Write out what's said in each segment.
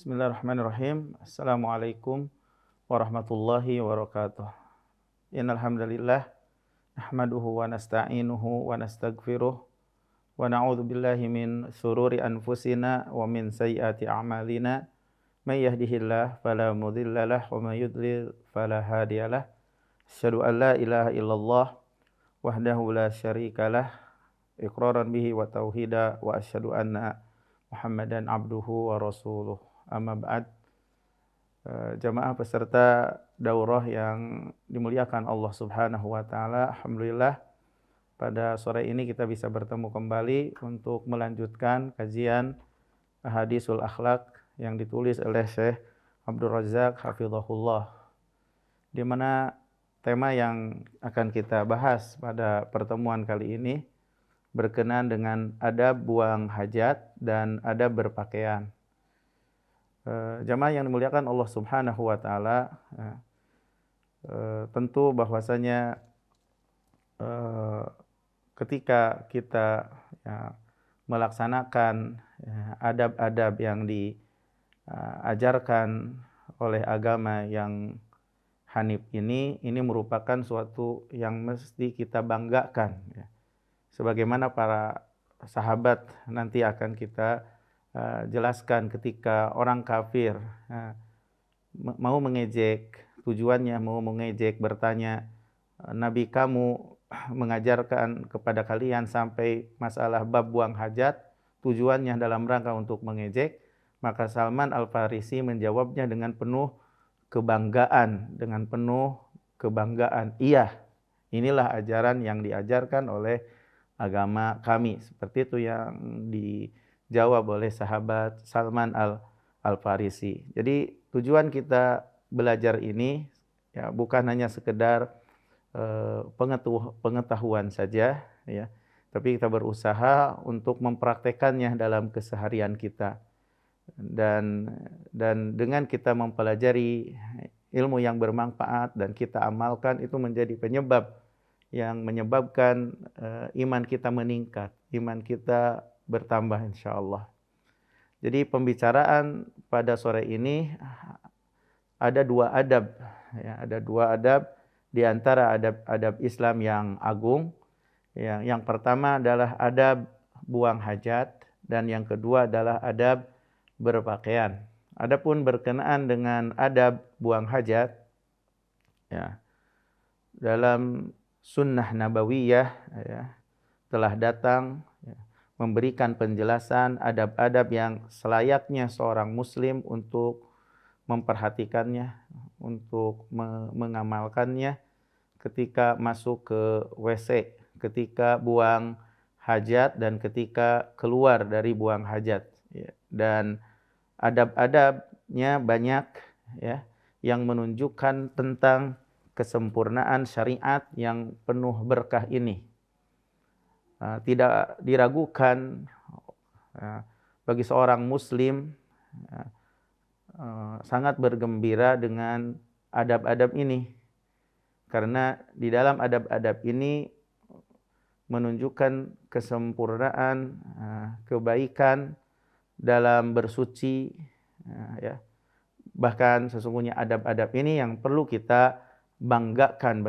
Bismillahirrahmanirrahim. Assalamualaikum warahmatullahi wabarakatuh. Innal hamdalillah nahmaduhu wa nasta'inuhu wa nastaghfiruh wa na'udzu billahi min shururi anfusina wa min sayyiati a'malina. May yahdihillahu fala mudhillalah wa may yudlil fala hadiyalah. Asyhadu an la ilaha illallah wahdahu la syarikalah iqraran bihi wa tauhida wa asyhadu anna Muhammadan abduhu wa rasuluh. Amma ba'd. Jamaah peserta daurah yang dimuliakan Allah Subhanahu wa taala, alhamdulillah pada sore ini kita bisa bertemu kembali untuk melanjutkan kajian Ahadisul Akhlaq yang ditulis oleh Syekh Abdul Razak hafizahullah, di mana tema yang akan kita bahas pada pertemuan kali ini berkenaan dengan adab buang hajat dan adab berpakaian. Jamaah yang dimuliakan Allah Subhanahu wa taala, tentu bahwasanya ketika kita melaksanakan adab-adab yang diajarkan oleh agama yang Hanif ini merupakan suatu yang mesti kita banggakan, ya. Sebagaimana para sahabat nanti akan kita jelaskan ketika orang kafir mau mengejek, tujuannya mau mengejek, bertanya, Nabi kamu mengajarkan kepada kalian sampai masalah bab buang hajat, tujuannya dalam rangka untuk mengejek, maka Salman Al-Farisi menjawabnya dengan penuh kebanggaan, iya, inilah ajaran yang diajarkan oleh agama kami. Seperti itu yang dijawab oleh sahabat Salman Al-Farisi. Jadi tujuan kita belajar ini ya bukan hanya sekedar pengetahuan saja, ya, tapi kita berusaha untuk mempraktekannya dalam keseharian kita. Dan dengan kita mempelajari ilmu yang bermanfaat dan kita amalkan, itu menjadi penyebab yang menyebabkan iman kita meningkat, iman kita bertambah insyaallah. Jadi pembicaraan pada sore ini ada dua adab, ya, ada dua adab di antara adab-adab Islam yang agung. Yang pertama adalah adab buang hajat dan yang kedua adalah adab berpakaian. Adapun berkenaan dengan adab buang hajat, ya, dalam sunnah nabawiyah, ya, telah datang, ya, memberikan penjelasan adab-adab yang selayaknya seorang muslim untuk memperhatikannya, untuk mengamalkannya ketika masuk ke WC, ketika buang hajat dan ketika keluar dari buang hajat, ya. Dan adab-adabnya banyak, ya, yang menunjukkan tentang kesempurnaan syariat yang penuh berkah ini. Tidak diragukan bagi seorang muslim sangat bergembira dengan adab-adab ini, karena di dalam adab-adab ini menunjukkan kesempurnaan kebaikan dalam bersuci, ya. Bahkan sesungguhnya adab-adab ini yang perlu kita banggakan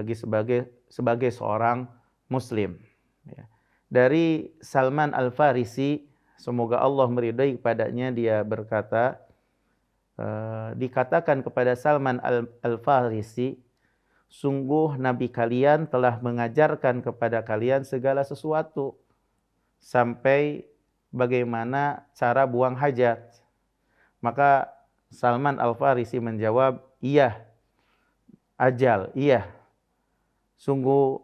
sebagai seorang muslim, ya. Dari Salman Al-Farisi, semoga Allah meridai kepadanya, dia berkata, dikatakan kepada Salman Al-Farisi, sungguh Nabi kalian telah mengajarkan kepada kalian segala sesuatu, sampai bagaimana cara buang hajat. Maka Salman Al-Farisi menjawab, iya, ajal, iya. Sungguh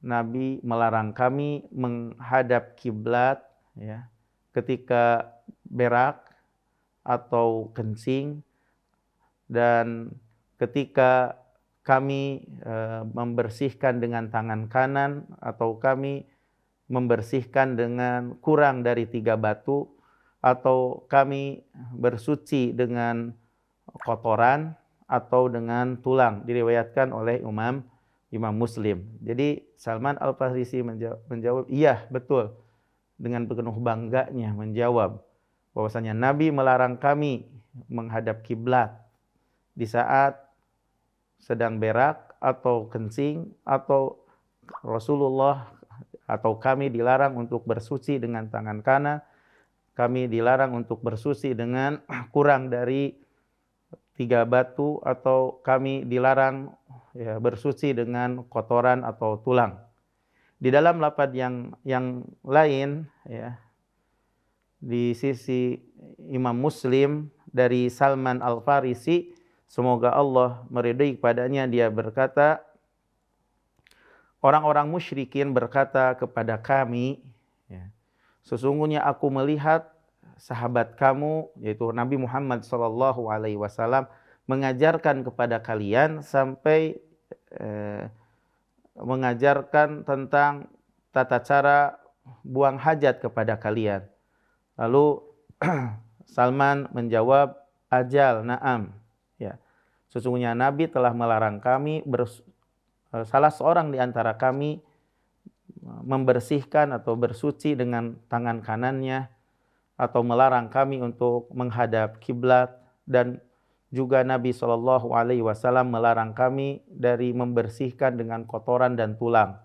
Nabi melarang kami menghadap kiblat, ya, ketika berak atau kencing, dan ketika kami membersihkan dengan tangan kanan atau kami membersihkan dengan kurang dari 3 batu, atau kami bersuci dengan kotoran atau dengan tulang, diriwayatkan oleh Imam Muslim. Jadi Salman Al-Farisi menjawab, iya, betul, dengan penuh bangganya menjawab bahwasanya Nabi melarang kami menghadap kiblat di saat sedang berak atau kencing, atau Rasulullah atau kami dilarang untuk bersuci dengan tangan kanan, kami dilarang untuk bersuci dengan kurang dari 3 batu, atau kami dilarang bersuci dengan kotoran atau tulang. Di dalam lafaz yang lain ya, di sisi Imam Muslim dari Salman Al-Farisi, semoga Allah meridai kepadanya, dia berkata, orang-orang musyrikin berkata kepada kami, ya, sesungguhnya aku melihat sahabat kamu, yaitu Nabi Muhammad SAW, mengajarkan kepada kalian sampai mengajarkan tentang tata cara buang hajat kepada kalian. Lalu Salman menjawab, ajal, na'am. Ya, sesungguhnya Nabi telah melarang kami, salah seorang di antara kami membersihkan atau bersuci dengan tangan kanannya, atau melarang kami untuk menghadap kiblat, dan juga Nabi SAW melarang kami dari membersihkan dengan kotoran dan tulang.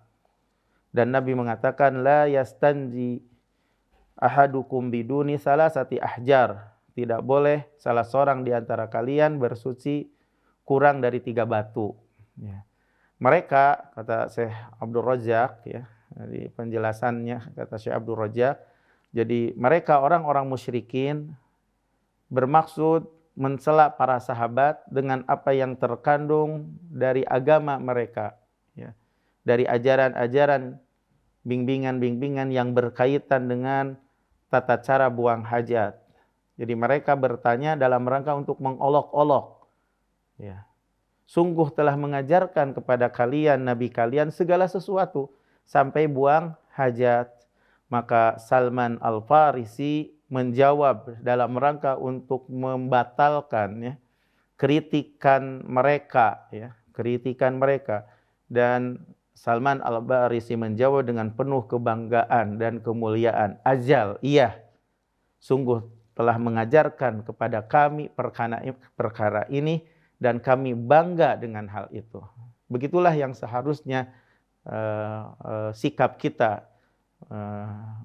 Dan Nabi mengatakan, la yastanji ahadukum biduni salasati ahjar. Tidak boleh salah seorang di antara kalian bersuci kurang dari 3 batu. Ya. Mereka, kata Syekh Abdul Razak, ya, di penjelasannya kata Syekh Abdul Razak, jadi mereka orang-orang musyrikin bermaksud mencela para sahabat dengan apa yang terkandung dari agama mereka, ya, dari ajaran-ajaran, bimbingan-bimbingan yang berkaitan dengan tata cara buang hajat. Jadi mereka bertanya dalam rangka untuk mengolok-olok, ya, sungguh telah mengajarkan kepada kalian, Nabi kalian, segala sesuatu sampai buang hajat. Maka Salman Al-Farisi menjawab dalam rangka untuk membatalkan, ya, kritikan mereka, ya, kritikan mereka. Dan Salman Al-Farisi menjawab dengan penuh kebanggaan dan kemuliaan, ajal, iya, sungguh telah mengajarkan kepada kami perkara ini, dan kami bangga dengan hal itu. Begitulah yang seharusnya sikap kita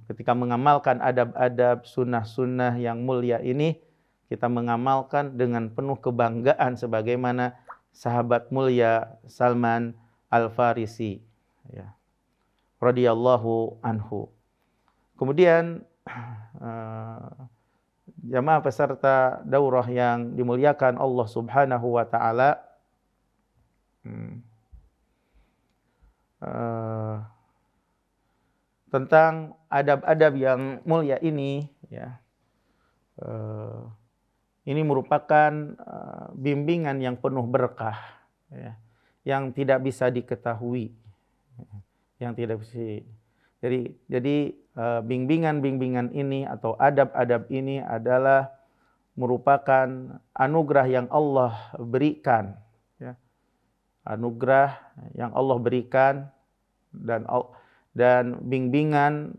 ketika mengamalkan adab-adab, sunnah-sunnah yang mulia ini. Kita mengamalkan dengan penuh kebanggaan sebagaimana sahabat mulia Salman Al-Farisi, ya, radhiyallahu anhu. Kemudian jamaah peserta daurah yang dimuliakan Allah Subhanahu wa taala, tentang adab-adab yang mulia ini, ya, ini merupakan bimbingan yang penuh berkah, ya, yang tidak bisa diketahui, yang tidak bisa. Jadi bimbingan-bimbingan ini atau adab-adab ini adalah merupakan anugerah yang Allah berikan, ya, anugerah yang Allah berikan, dan bimbingan,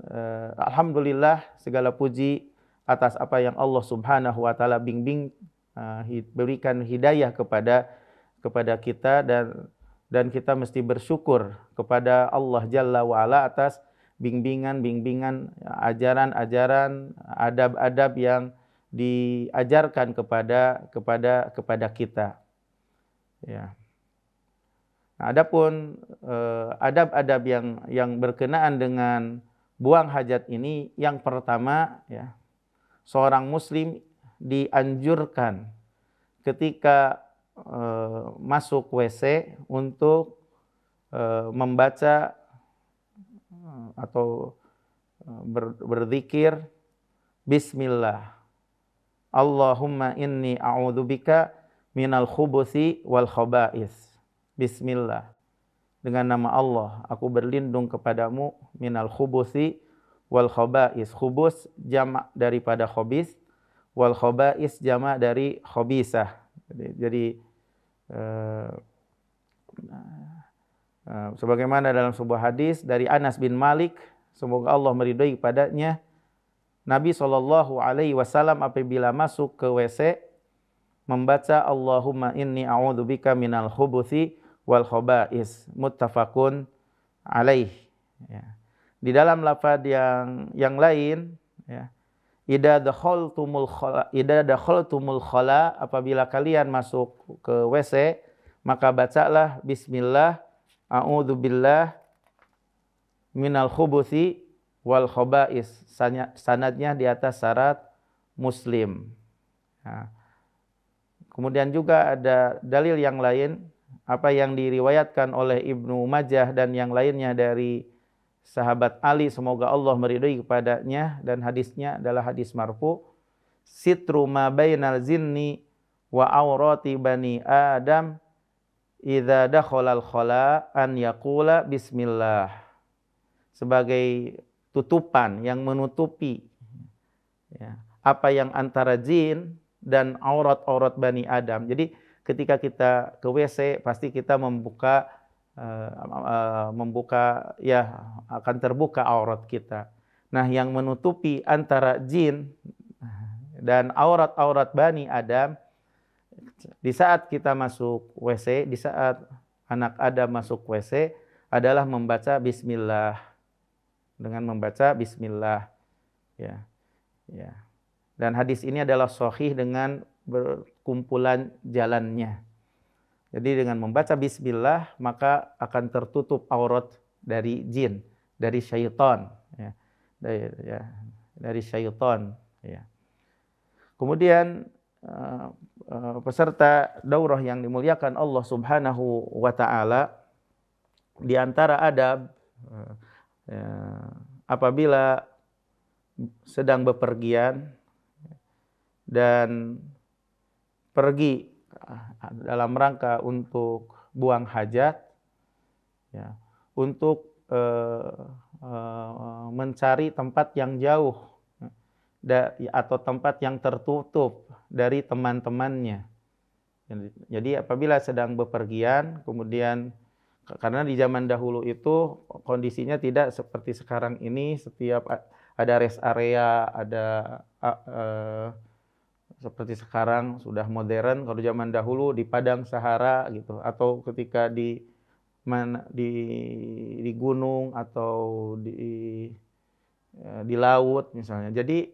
alhamdulillah, segala puji atas apa yang Allah Subhanahu wa taala berikan hidayah kepada kita, dan kita mesti bersyukur kepada Allah Jalla wa Ala atas bimbingan, ajaran-ajaran, adab-adab yang diajarkan kepada kita. Ya. Nah, adapun adab-adab yang berkenaan dengan buang hajat ini, yang pertama, ya, seorang muslim dianjurkan ketika masuk WC untuk membaca atau berzikir bismillah. Allahumma inni a'udzubika minal khubuthi wal khaba'is. Bismillah. Dengan nama Allah, aku berlindung kepadamu minal khubuthi wal khaba'is. Khubus jamak daripada khabis, wal khaba'is jamak dari khabisah. Jadi sebagaimana dalam sebuah hadis dari Anas bin Malik, semoga Allah meridhai padanya, Nabi SAW apabila masuk ke WC, membaca Allahumma inni a'udzubika minal khubuthi wal khaba'is, muttafaqun alaih. Ya. Di dalam lafaz yang lain, ya, idza dakhaltumul khala, apabila kalian masuk ke WC, maka bacalah bismillah, a'udzubillah minal khubuthi wal khaba'is. Sanadnya di atas syarat Muslim. Nah, kemudian juga ada dalil yang lain, apa yang diriwayatkan oleh Ibnu Majah dan yang lainnya dari sahabat Ali, semoga Allah meridhai kepadanya, dan hadisnya adalah hadis marfu, sitru ma bainal zinni wa aurati bani Adam idza dakhalal khala an yaqula bismillah. Sebagai tutupan yang menutupi, ya, apa yang antara jin dan aurat-aurat Bani Adam. Jadi ketika kita ke WC pasti kita membuka ya, akan terbuka aurat kita. Nah, yang menutupi antara jin dan aurat-aurat Bani Adam di saat kita masuk WC, di saat anak Adam masuk WC adalah membaca bismillah. Dengan membaca bismillah, ya. Ya. Dan hadis ini adalah sahih dengan berkumpulan jalannya. Jadi dengan membaca bismillah maka akan tertutup aurat dari jin, dari syaitan, ya. Dari syaitan, ya. Kemudian peserta daurah yang dimuliakan Allah Subhanahu wa taala, di antara adab apabila sedang bepergian dan pergi dalam rangka untuk buang hajat, ya, untuk mencari tempat yang jauh atau tempat yang tertutup dari teman-temannya. Jadi apabila sedang bepergian, kemudian karena di zaman dahulu itu kondisinya tidak seperti sekarang ini, setiap ada rest area, ada seperti sekarang sudah modern. Kalau zaman dahulu di padang sahara gitu, atau ketika di gunung atau di laut misalnya. Jadi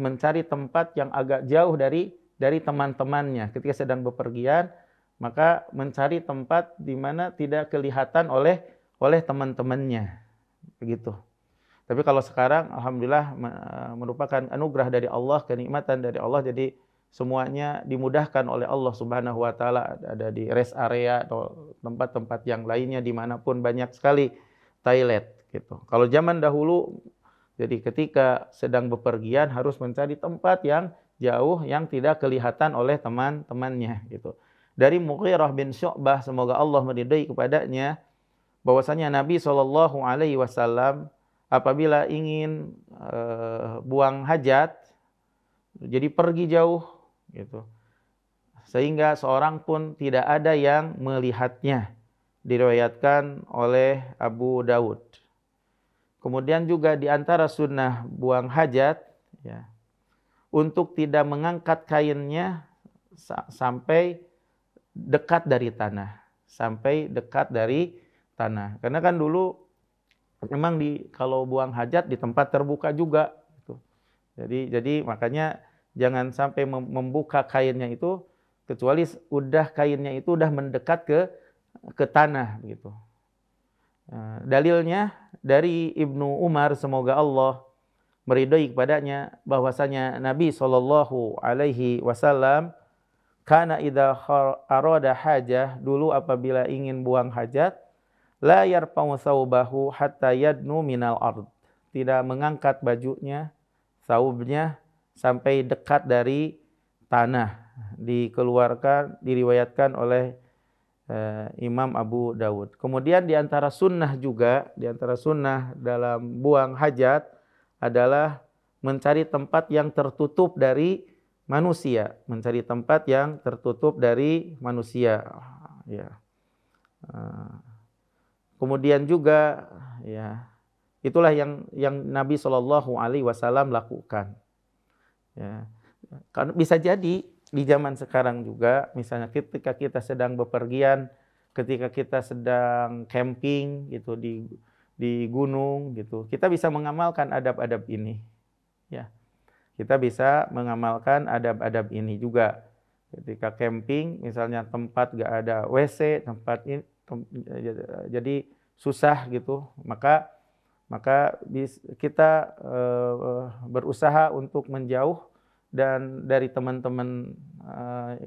mencari tempat yang agak jauh dari teman-temannya ketika sedang bepergian, maka mencari tempat di mana tidak kelihatan oleh teman-temannya, begitu. Tapi kalau sekarang alhamdulillah merupakan anugerah dari Allah, kenikmatan dari Allah, jadi semuanya dimudahkan oleh Allah Subhanahu wa taala, ada di rest area atau tempat-tempat yang lainnya dimanapun banyak sekali toilet gitu. Kalau zaman dahulu, jadi ketika sedang bepergian harus mencari tempat yang jauh yang tidak kelihatan oleh teman-temannya gitu. Dari Mughirah bin Syu'bah, semoga Allah meridai kepadanya, bahwasanya Nabi SAW apabila ingin buang hajat, jadi pergi jauh gitu, sehingga seorang pun tidak ada yang melihatnya, diriwayatkan oleh Abu Daud. Kemudian juga di antara sunnah buang hajat, ya, untuk tidak mengangkat kainnya sampai dekat dari tanah, karena kan dulu memang kalau buang hajat di tempat terbuka juga gitu. Jadi makanya jangan sampai membuka kainnya itu kecuali kainnya itu udah mendekat ke tanah gitu. Dalilnya dari Ibnu Umar, semoga Allah meridhai kepadanya, bahwasanya Nabi SAW kana idza arada hajah, dulu apabila ingin buang hajat, la yarfa'u thawbahu hatta yadnu minal ard, tidak mengangkat bajunya, thawbnya, sampai dekat dari tanah. Diriwayatkan oleh Imam Abu Dawud. Kemudian di antara sunnah dalam buang hajat adalah mencari tempat yang tertutup dari manusia, ya. Kemudian juga, ya, itulah yang Nabi SAW lakukan. Ya. Karena bisa jadi di zaman sekarang juga, misalnya ketika kita sedang bepergian, ketika kita sedang camping gitu di gunung gitu, kita bisa mengamalkan adab-adab ini, ya. Kita bisa mengamalkan adab-adab ini juga. Ketika camping, misalnya tempat gak ada WC, tempat ini, jadi susah gitu, maka kita berusaha untuk menjauh dan dari teman-teman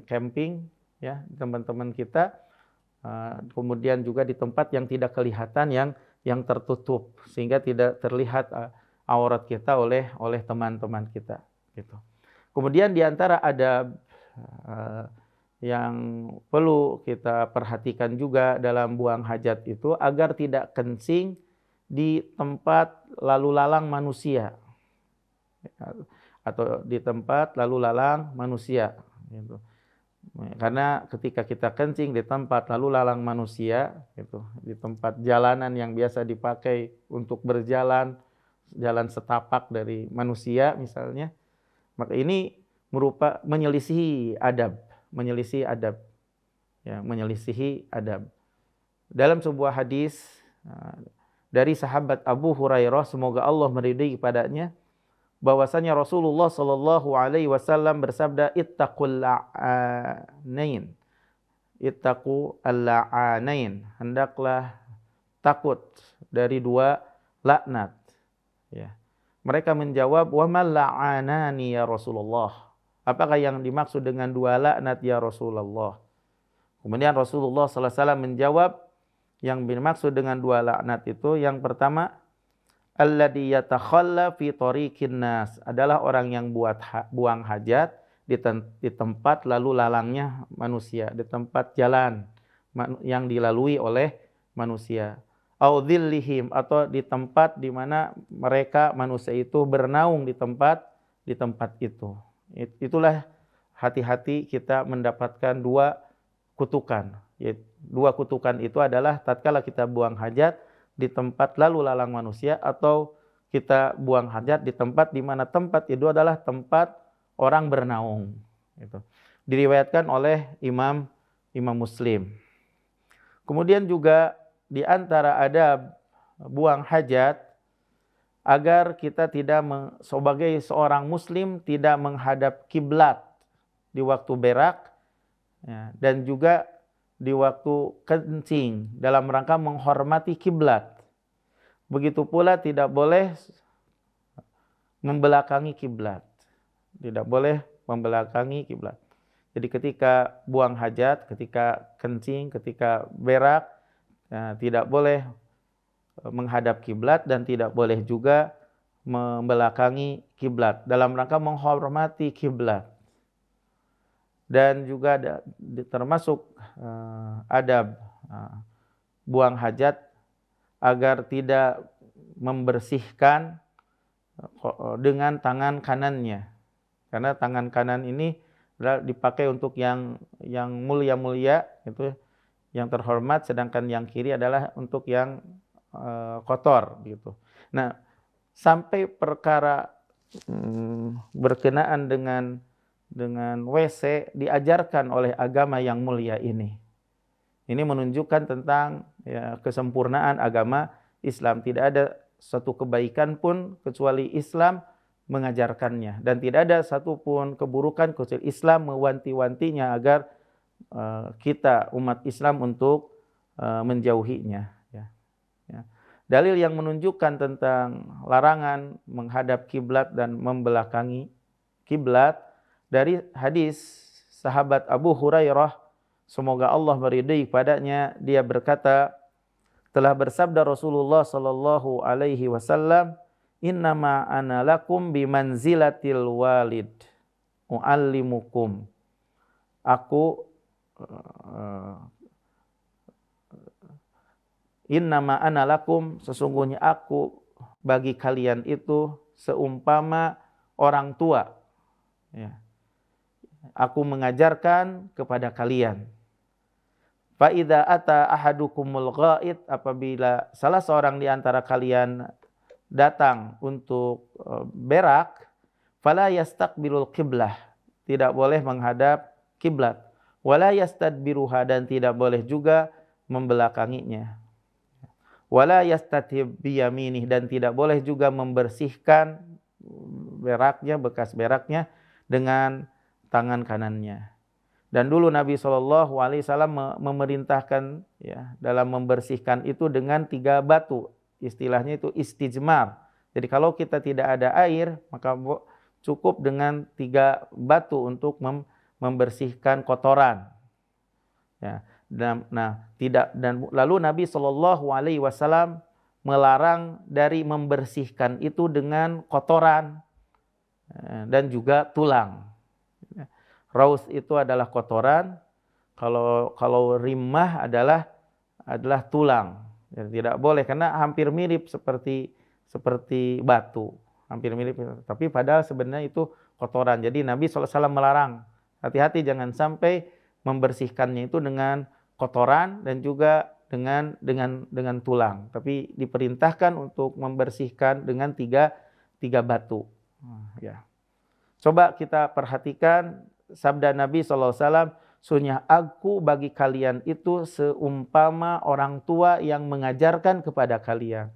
camping, ya, teman-teman kita, kemudian juga di tempat yang tidak kelihatan, yang tertutup, sehingga tidak terlihat aurat kita oleh teman-teman kita, gitu. Kemudian di antara adab yang perlu kita perhatikan juga dalam buang hajat itu agar tidak kencing di tempat lalu lalang manusia, atau di tempat lalu lalang manusia, gitu. Karena ketika kita kencing di tempat lalu lalang manusia, gitu, di tempat jalanan yang biasa dipakai untuk berjalan, jalan setapak dari manusia misalnya, maka ini menyelisihi adab, ya, menyelisihi adab. Dalam sebuah hadis dari sahabat Abu Hurairah, semoga Allah meridai kepadanya, bahwasanya Rasulullah Shallallahu Alaihi Wasallam bersabda, ittaqul la'anain, ittaqu al-la'anain, hendaklah takut dari dua laknat. Ya. Mereka menjawab, wa mal la'anani ya Rasulullah. Apakah yang dimaksud dengan dua laknat ya Rasulullah? Kemudian Rasulullah Sallallahu Alaihi Wasallam menjawab, yang dimaksud dengan dua laknat itu, yang pertama, alladzi yatakhalla fi tariqin nas, adalah orang yang buang hajat di tempat lalu lalangnya manusia, di tempat jalan yang dilalui oleh manusia. Au dhillihim, atau di tempat di mana mereka manusia itu bernaung di tempat itu. Itulah hati-hati kita mendapatkan dua kutukan. Dua kutukan itu adalah tatkala kita buang hajat di tempat lalu lalang manusia, atau kita buang hajat di tempat di mana tempat itu adalah tempat orang bernaung. Gitu. Diriwayatkan oleh Imam Muslim. Kemudian juga di antara adab buang hajat, agar kita sebagai seorang Muslim tidak menghadap kiblat di waktu berak, ya, dan juga di waktu kencing dalam rangka menghormati kiblat. Begitu pula tidak boleh membelakangi kiblat. Tidak boleh membelakangi kiblat. Jadi ketika buang hajat, ketika kencing, ketika berak, ya, tidak boleh menghadap kiblat dan tidak boleh juga membelakangi kiblat dalam rangka menghormati kiblat. Dan juga termasuk adab buang hajat agar tidak membersihkan dengan tangan kanannya, karena tangan kanan ini dipakai untuk yang mulia-mulia, itu yang terhormat, sedangkan yang kiri adalah untuk yang kotor, gitu. Nah, sampai perkara berkenaan dengan WC diajarkan oleh agama yang mulia ini. Ini menunjukkan tentang, ya, kesempurnaan agama Islam. Tidak ada satu kebaikan pun kecuali Islam mengajarkannya, dan tidak ada satupun keburukan kecuali Islam mewanti-wantinya agar kita umat Islam untuk menjauhinya. Ya. Dalil yang menunjukkan tentang larangan menghadap kiblat dan membelakangi kiblat dari hadis sahabat Abu Hurairah, semoga Allah meridai padanya, dia berkata, telah bersabda Rasulullah sallallahu alaihi wasallam, innama ana lakum bimanzilatil walid uallimukum. Innama ana lakum, sesungguhnya aku bagi kalian itu seumpama orang tua. Ya. Aku mengajarkan kepada kalian. Fa idza ata ahadukumul ghaid, apabila salah seorang di antara kalian datang untuk berak, fala yastaqbilul qiblah, tidak boleh menghadap kiblat. Wala yastadbiruha, dan tidak boleh juga membelakanginya. Wala yastatib biyaminih, dan tidak boleh juga membersihkan beraknya, bekas beraknya dengan tangan kanannya. Dan dulu Nabi SAW memerintahkan ya dalam membersihkan itu dengan 3 batu. Istilahnya itu istijmar. Jadi kalau kita tidak ada air, maka cukup dengan 3 batu untuk membersihkan kotoran. Ya. Dan lalu Nabi SAW melarang dari membersihkan itu dengan kotoran dan juga tulang. Raus itu adalah kotoran, kalau rimah adalah tulang. Ya, tidak boleh karena hampir mirip seperti batu, hampir mirip. Tapi padahal sebenarnya itu kotoran. Jadi Nabi SAW melarang, hati-hati jangan sampai membersihkannya itu dengan kotoran dan juga dengan tulang. Tapi diperintahkan untuk membersihkan dengan tiga batu. Ya. Coba kita perhatikan sabda Nabi SAW, "Sesungguhnya aku bagi kalian itu seumpama orang tua yang mengajarkan kepada kalian.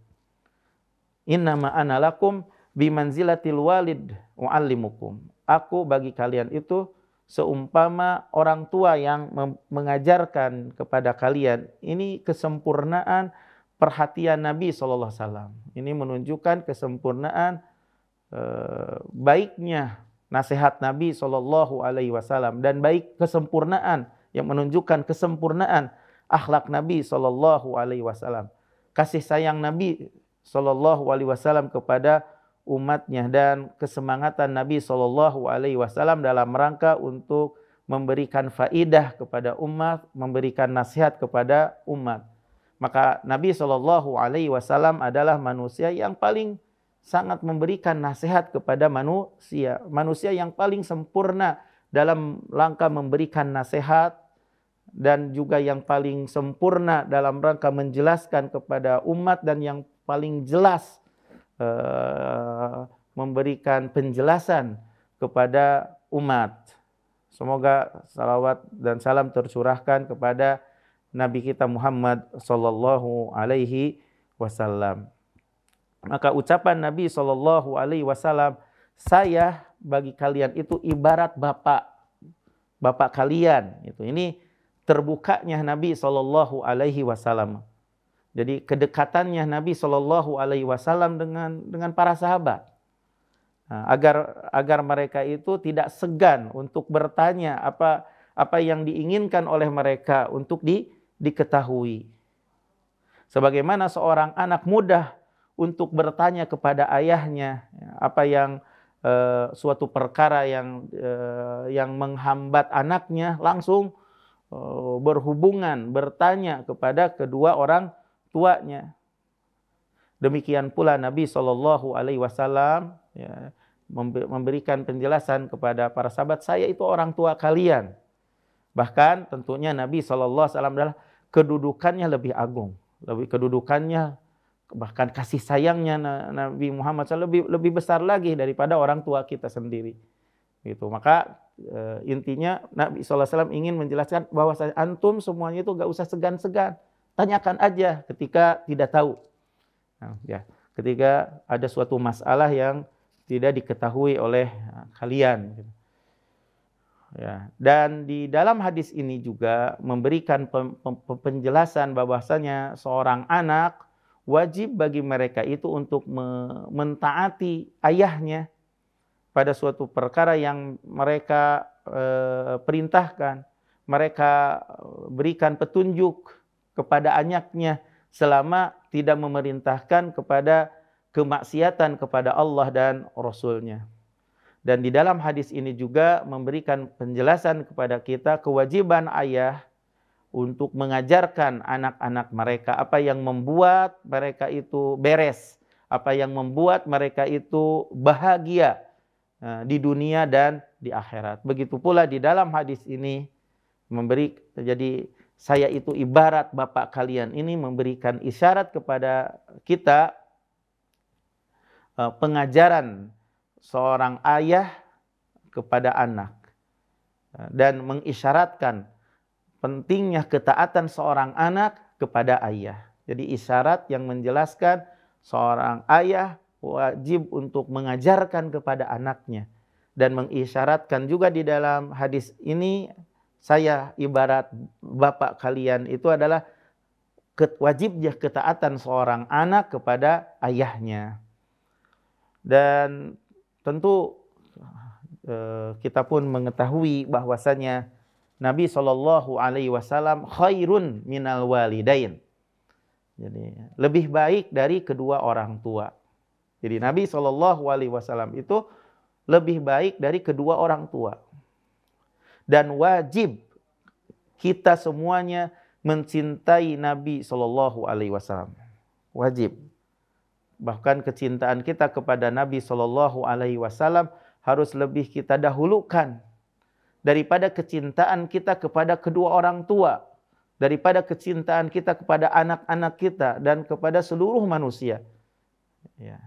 Innama ana lakum bimanzilatil walid u'allimukum." Aku bagi kalian itu seumpama orang tua yang mengajarkan kepada kalian. Ini kesempurnaan perhatian Nabi SAW. Ini menunjukkan kesempurnaan baiknya nasihat Nabi SAW, dan baik kesempurnaan yang menunjukkan kesempurnaan akhlak Nabi SAW, kasih sayang Nabi SAW kepada umatnya, dan kesemangatan Nabi SAW dalam rangka untuk memberikan faidah kepada umat, memberikan nasihat kepada umat. Maka Nabi SAW adalah manusia yang paling sangat memberikan nasihat kepada manusia yang paling sempurna dalam rangka memberikan nasihat, dan juga yang paling sempurna dalam rangka menjelaskan kepada umat, dan yang paling jelas memberikan penjelasan kepada umat. Semoga salawat dan salam tercurahkan kepada Nabi kita Muhammad sallallahu alaihi wasallam. Maka ucapan Nabi SAW, "Saya bagi kalian itu ibarat bapak kalian." Ini terbukanya Nabi SAW. Jadi kedekatannya Nabi SAW dengan para sahabat, agar mereka itu tidak segan untuk bertanya apa yang diinginkan oleh mereka untuk diketahui. Sebagaimana seorang anak mudah untuk bertanya kepada ayahnya apa yang suatu perkara yang menghambat anaknya, langsung bertanya kepada kedua orang tuanya. Demikian pula Nabi SAW memberikan penjelasan kepada para sahabat, "Saya itu orang tua kalian." Bahkan tentunya Nabi SAW adalah kedudukannya lebih agung, kedudukannya, bahkan kasih sayangnya Nabi Muhammad SAW lebih besar lagi daripada orang tua kita sendiri. Gitu. Maka intinya Nabi SAW ingin menjelaskan bahwa antum semuanya itu gak usah segan-segan, tanyakan aja ketika tidak tahu. Ketika ada suatu masalah yang tidak diketahui oleh kalian. Gitu. Ya. Dan di dalam hadis ini juga memberikan penjelasan bahwasanya seorang anak wajib bagi mereka itu untuk mentaati ayahnya pada suatu perkara yang mereka perintahkan. Mereka berikan petunjuk kepada anaknya selama tidak memerintahkan kepada kemaksiatan kepada Allah dan Rasul-Nya. Dan di dalam hadis ini juga memberikan penjelasan kepada kita kewajiban ayah untuk mengajarkan anak-anak mereka apa yang membuat mereka itu beres, apa yang membuat mereka itu bahagia di dunia dan di akhirat. Begitu pula di dalam hadis ini jadi saya itu ibarat bapak kalian, ini memberikan isyarat kepada kita pengajaran seorang ayah kepada anak. dan mengisyaratkan pentingnya ketaatan seorang anak kepada ayah. Jadi isyarat yang menjelaskan seorang ayah wajib untuk mengajarkan kepada anaknya. Dan mengisyaratkan juga di dalam hadis ini, saya ibarat bapak kalian, itu adalah wajibnya ketaatan seorang anak kepada ayahnya. Dan tentu kita pun mengetahui bahwasanya Nabi SAW khairun minal walidain. Jadi lebih baik dari kedua orang tua. Jadi Nabi SAW itu lebih baik dari kedua orang tua. Dan wajib kita semuanya mencintai Nabi SAW. Wajib. Bahkan kecintaan kita kepada Nabi SAW harus lebih kita dahulukan daripada kecintaan kita kepada kedua orang tua, daripada kecintaan kita kepada anak-anak kita dan kepada seluruh manusia. Ya.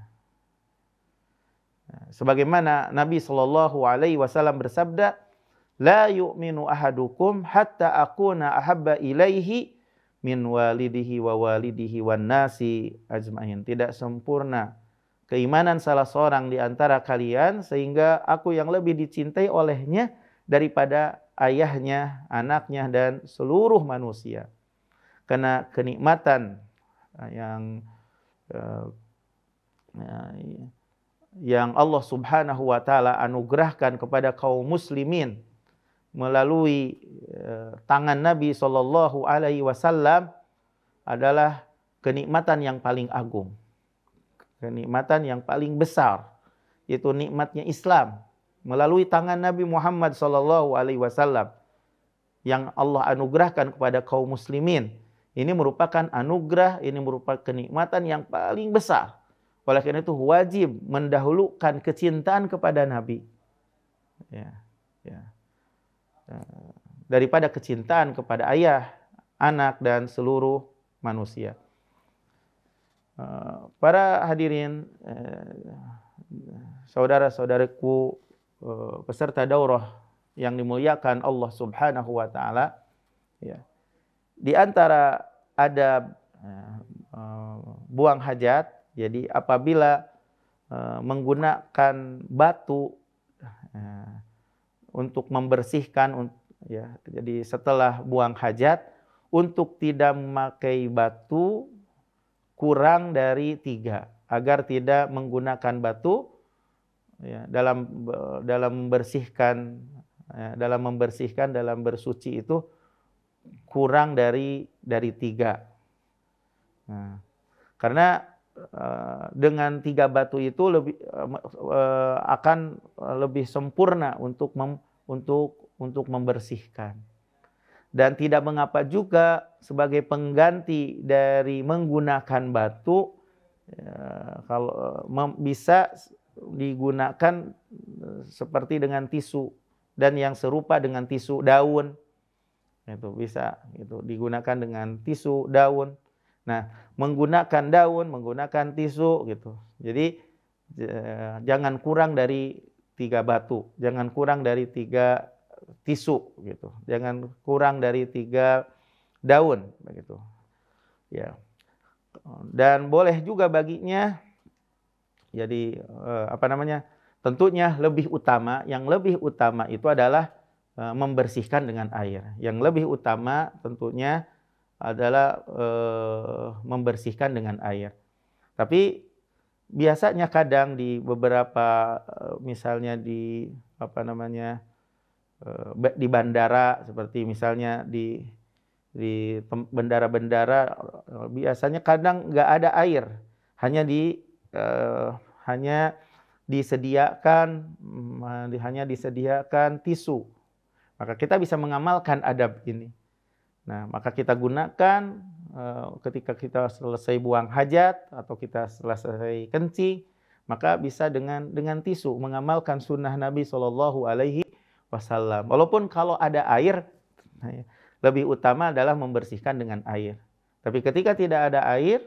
Sebagaimana Nabi SAW bersabda, "La yu'minu ahadukum hatta akuna ahabba ilaihi min walidihi wa walidihi wan nasi ajmain." Tidak sempurna keimanan salah seorang di antara kalian sehingga aku yang lebih dicintai olehnya daripada ayahnya, anaknya, dan seluruh manusia. Karena kenikmatan yang Allah Subhanahu wa taala anugerahkan kepada kaum muslimin melalui tangan Nabi sallallahu alaihi wasallam adalah kenikmatan yang paling agung. Kenikmatan yang paling besar, yaitu nikmatnya Islam melalui tangan Nabi Muhammad sallallahu alaihi wasallam yang Allah anugerahkan kepada kaum muslimin. Ini merupakan anugerah, ini merupakan kenikmatan yang paling besar. Oleh karena itu wajib mendahulukan kecintaan kepada Nabi. Daripada kecintaan kepada ayah, anak, dan seluruh manusia. Para hadirin, saudara-saudaraku, peserta daurah yang dimuliakan Allah Subhanahu wa taala, di antara adab buang hajat, jadi apabila menggunakan batu untuk membersihkan, jadi setelah buang hajat, untuk tidak memakai batu kurang dari 3, agar tidak menggunakan batu dalam membersihkan, dalam bersuci itu kurang dari 3. Karena dengan 3 batu itu akan lebih sempurna untuk membersihkan. Dan tidak mengapa juga sebagai pengganti dari menggunakan batu, kalau bisa digunakan seperti dengan tisu dan yang serupa dengan tisu daun. Itu bisa digunakan dengan tisu daun. Nah, menggunakan daun, menggunakan tisu gitu. Jadi jangan kurang dari 3 batu, jangan kurang dari 3 tisu gitu. Jangan kurang dari 3 daun begitu. Ya. Dan boleh juga baginya, jadi tentunya yang lebih utama itu adalah membersihkan dengan air. Yang lebih utama tentunya adalah membersihkan dengan air. Tapi biasanya kadang di beberapa misalnya di bandara, seperti misalnya di bandara-bandara, biasanya kadang nggak ada air, hanya disediakan tisu. Maka kita bisa mengamalkan adab ini. Nah, maka kita gunakan ketika kita selesai buang hajat atau kita selesai kencing, maka bisa dengan tisu mengamalkan sunnah Nabi Shallallahu Alaihi Wasallam. Walaupun kalau ada air, lebih utama adalah membersihkan dengan air. Tapi ketika tidak ada air,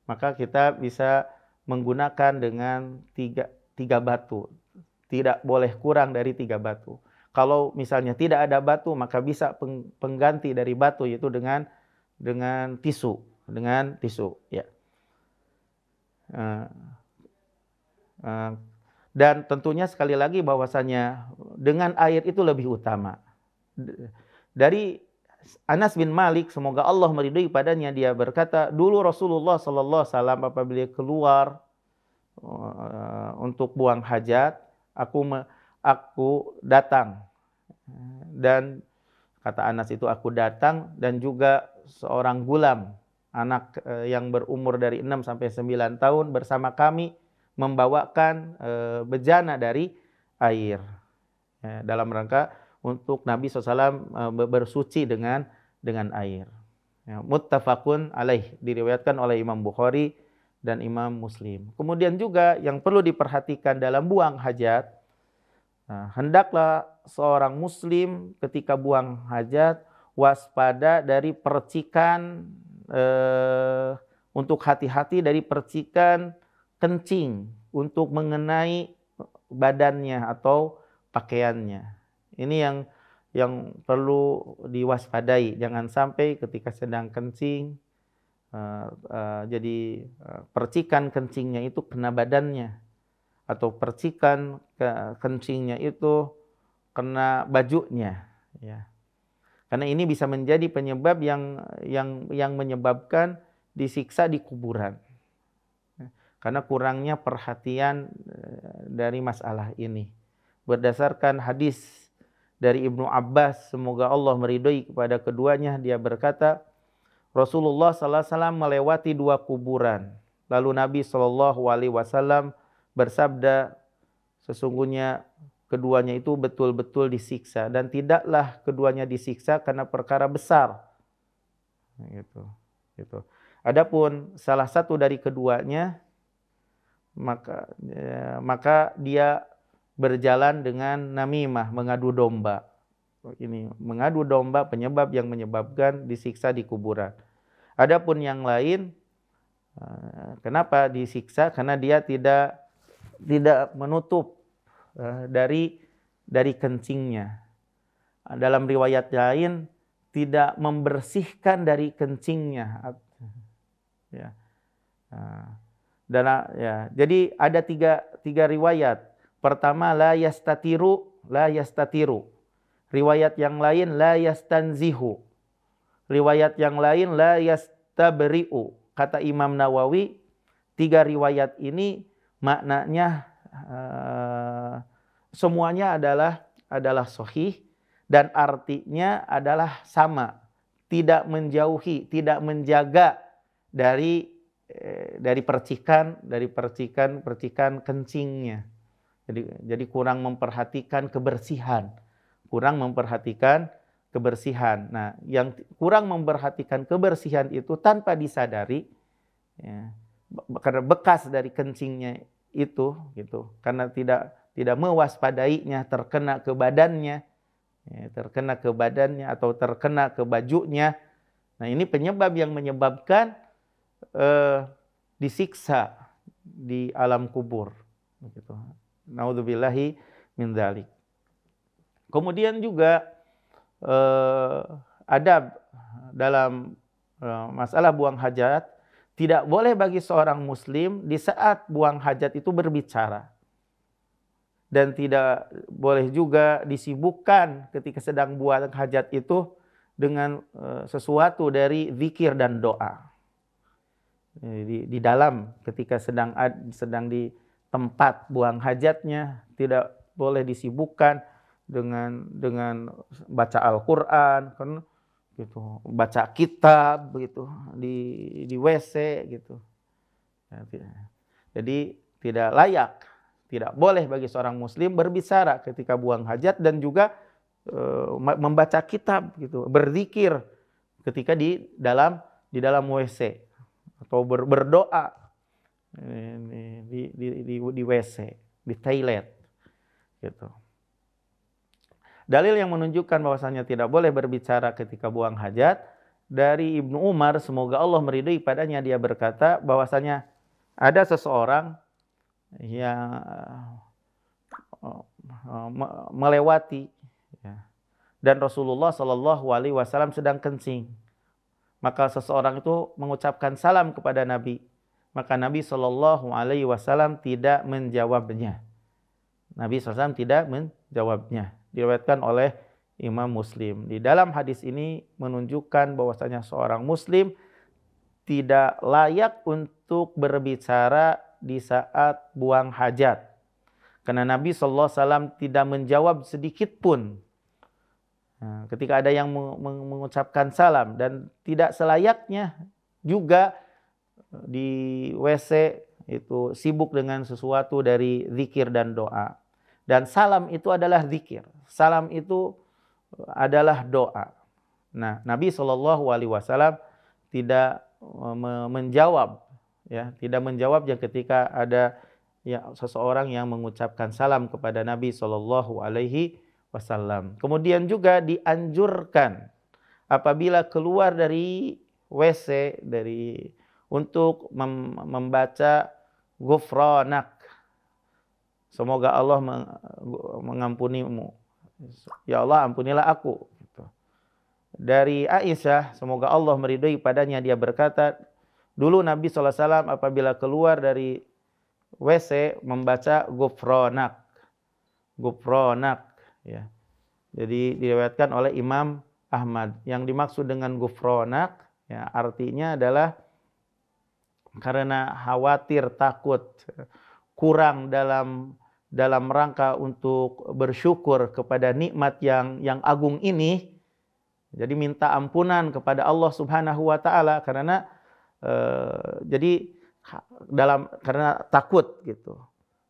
maka kita bisa menggunakan dengan 3 batu. Tidak boleh kurang dari 3 batu. Kalau misalnya tidak ada batu, maka bisa pengganti dari batu, yaitu dengan tisu, ya. Dan tentunya sekali lagi bahwasanya dengan air itu lebih utama. Dari Anas bin Malik, semoga Allah meridhai padanya, dia berkata, dulu Rasulullah sallallahu alaihi wasallam apabila keluar untuk buang hajat, aku datang. Dan kata Anas itu, aku datang dan juga seorang gulam, anak yang berumur dari 6 sampai 9 tahun bersama kami membawakan bejana dari air, dalam rangka untuk Nabi SAW bersuci dengan air. Muttafaqun alaih, diriwayatkan oleh Imam Bukhari dan Imam Muslim. Kemudian juga yang perlu diperhatikan dalam buang hajat, hendaklah seorang muslim ketika buang hajat waspada dari percikan, untuk hati-hati dari percikan kencing untuk mengenai badannya atau pakaiannya. Ini yang perlu diwaspadai. Jangan sampai ketika sedang kencing, jadi percikan kencingnya itu kena badannya, atau percikan kencingnya itu kena bajunya, ya. Karena ini bisa menjadi penyebab yang menyebabkan disiksa di kuburan. Karena kurangnya perhatian dari masalah ini. Berdasarkan hadis dari Ibnu Abbas, semoga Allah meridhai kepada keduanya, dia berkata, Rasulullah sallallahu alaihi wasallam melewati 2 kuburan. Lalu Nabi sallallahu alaihi wasallam bersabda, sesungguhnya keduanya itu betul-betul disiksa, dan tidaklah keduanya disiksa karena perkara besar. Gitu. Adapun salah satu dari keduanya, maka dia berjalan dengan namimah, mengadu domba. Ini mengadu domba penyebab yang menyebabkan disiksa di kuburan. Adapun yang lain, kenapa disiksa? Karena dia tidak menutup dari kencingnya. Dalam riwayat lain, tidak membersihkan dari kencingnya. Ya. Jadi ada tiga riwayat. Pertama, la yastatiru. Riwayat yang lain, la yastanzihu. Riwayat yang lain, la yastabri'u. Kata Imam Nawawi, 3 riwayat ini maknanya semuanya adalah sahih, dan artinya adalah sama. Tidak menjauhi, tidak menjaga dari percikan kencingnya. Jadi kurang memperhatikan kebersihan. Nah, yang kurang memperhatikan kebersihan itu tanpa disadari, ya, karena bekas dari kencingnya itu, gitu. Karena tidak mewaspadainya, terkena ke badannya, atau terkena ke bajunya. Nah, ini penyebab yang menyebabkan disiksa di alam kubur. Gitu. Naudzubillahi min dzalik. Kemudian juga adab dalam masalah buang hajat, tidak boleh bagi seorang muslim di saat buang hajat itu berbicara. Dan tidak boleh juga disibukkan ketika sedang buang hajat itu dengan sesuatu dari zikir dan doa. Di dalam ketika sedang di tempat buang hajatnya, tidak boleh disibukkan dengan baca Al-Qur'an, kan, gitu, baca kitab gitu di WC gitu. Jadi tidak layak, tidak boleh bagi seorang muslim berbicara ketika buang hajat, dan juga membaca kitab gitu, berzikir ketika di dalam WC, atau berdoa di WC, di toilet gitu. Dalil yang menunjukkan bahwasanya tidak boleh berbicara ketika buang hajat, dari Ibnu Umar, semoga Allah meridhai padanya, dia berkata bahwasanya ada seseorang yang melewati dan Rasulullah Shallallahu Alaihi Wasallam sedang kencing. Maka seseorang itu mengucapkan salam kepada Nabi. Maka Nabi Shallallahu Alaihi Wasallam tidak menjawabnya. Nabi SAW tidak menjawabnya. Diriwayatkan oleh Imam Muslim. Di dalam hadis ini menunjukkan bahwasanya seorang Muslim tidak layak untuk berbicara di saat buang hajat. Karena Nabi SAW tidak menjawab sedikit pun. Nah, ketika ada yang mengucapkan salam, dan tidak selayaknya juga di WC itu sibuk dengan sesuatu dari zikir dan doa. Dan salam itu adalah zikir. Salam itu adalah doa. Nah, Nabi SAW tidak menjawab, ya, tidak menjawabnya ketika ada ya seseorang yang mengucapkan salam kepada Nabi SAW. Kemudian juga dianjurkan apabila keluar dari WC untuk membaca ghufranak. Semoga Allah mengampunimu. Ya Allah, ampunilah aku. Dari Aisyah, semoga Allah meridhai padanya, dia berkata, dulu Nabi SAW apabila keluar dari WC membaca ghufranak. Ghufranak, ya. Jadi diriwayatkan oleh Imam Ahmad. Yang dimaksud dengan ghufranak, ya, artinya adalah karena khawatir, takut, kurang dalam rangka untuk bersyukur kepada nikmat yang agung ini, jadi minta ampunan kepada Allah Subhanahu wa taala karena karena takut gitu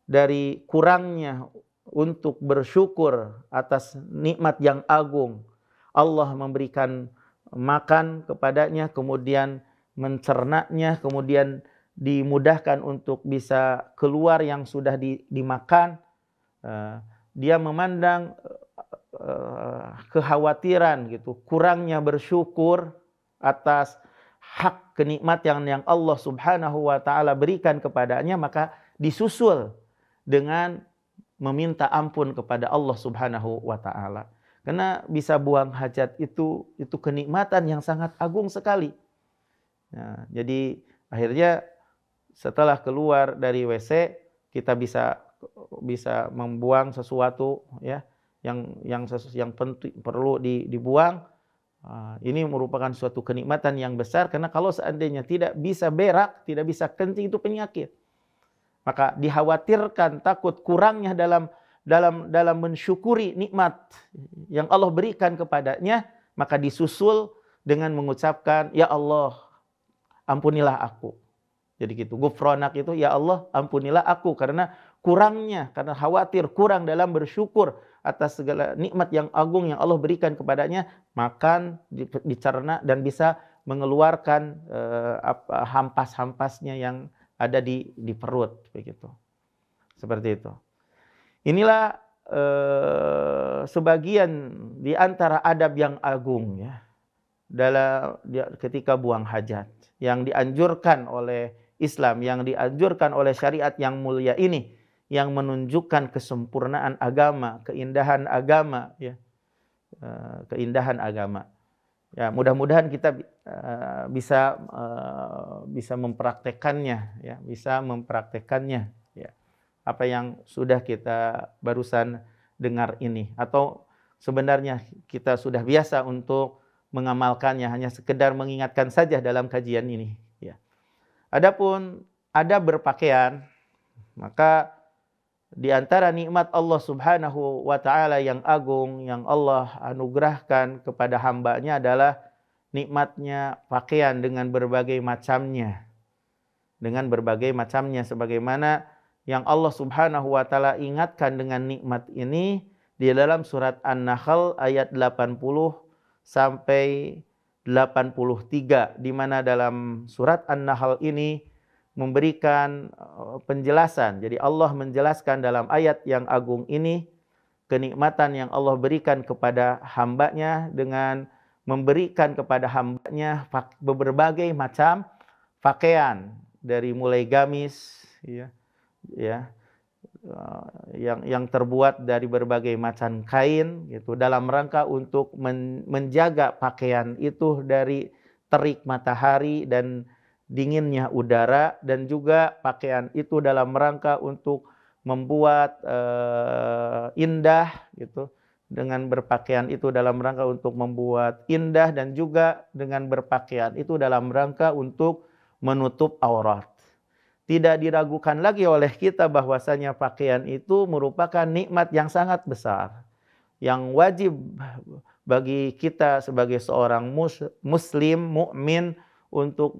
dari kurangnya untuk bersyukur atas nikmat yang agung. Allah memberikan makan kepadanya, kemudian mencernanya, kemudian dimudahkan untuk bisa keluar yang sudah dimakan. Dia memandang kekhawatiran gitu, kurangnya bersyukur atas hak kenikmatan yang Allah Subhanahu wa taala berikan kepadanya, maka disusul dengan meminta ampun kepada Allah Subhanahu wa taala. Karena bisa buang hajat itu kenikmatan yang sangat agung sekali. Nah, jadi akhirnya setelah keluar dari WC kita bisa membuang sesuatu, ya, yang penting perlu dibuang. Ini merupakan suatu kenikmatan yang besar, karena kalau seandainya tidak bisa berak, tidak bisa kencing, itu penyakit. Maka dikhawatirkan takut kurangnya dalam mensyukuri nikmat yang Allah berikan kepadanya, maka disusul dengan mengucapkan, ya Allah, ampunilah aku. Jadi gitu, ghufranak itu, ya Allah, ampunilah aku, karena khawatir kurang dalam bersyukur atas segala nikmat yang agung yang Allah berikan kepadanya, makan, dicerna, dan bisa mengeluarkan hampas-hampasnya yang ada di perut, begitu. Seperti itu. Inilah sebagian di antara adab yang agung, ya, ketika buang hajat, yang dianjurkan oleh Islam, yang dianjurkan oleh syariat yang mulia ini, yang menunjukkan kesempurnaan agama, keindahan agama, ya, keindahan agama. Ya, mudah-mudahan kita bisa mempraktekannya, ya, ya, apa yang sudah kita barusan dengar ini, atau sebenarnya kita sudah biasa untuk mengamalkannya, hanya sekedar mengingatkan saja dalam kajian ini, ya. Adapun adab berpakaian, maka di antara nikmat Allah Subhanahu wa taala yang agung yang Allah anugerahkan kepada hambanya adalah nikmatnya pakaian dengan berbagai macamnya. Dengan berbagai macamnya, sebagaimana yang Allah Subhanahu wa taala ingatkan dengan nikmat ini di dalam surat An-Nahl ayat 80 sampai 83, di mana dalam surat An-Nahl ini memberikan penjelasan. Jadi Allah menjelaskan dalam ayat yang agung ini kenikmatan yang Allah berikan kepada hambanya dengan memberikan kepada hambanya berbagai macam pakaian, dari mulai gamis, ya, yang terbuat dari berbagai macam kain gitu, dalam rangka untuk menjaga pakaian itu dari terik matahari dan dinginnya udara, dan juga pakaian itu dalam rangka untuk membuat indah gitu. Dengan berpakaian itu dalam rangka untuk membuat indah, dan juga dengan berpakaian itu dalam rangka untuk menutup aurat. Tidak diragukan lagi oleh kita bahwasanya pakaian itu merupakan nikmat yang sangat besar, yang wajib bagi kita sebagai seorang muslim, mukmin, untuk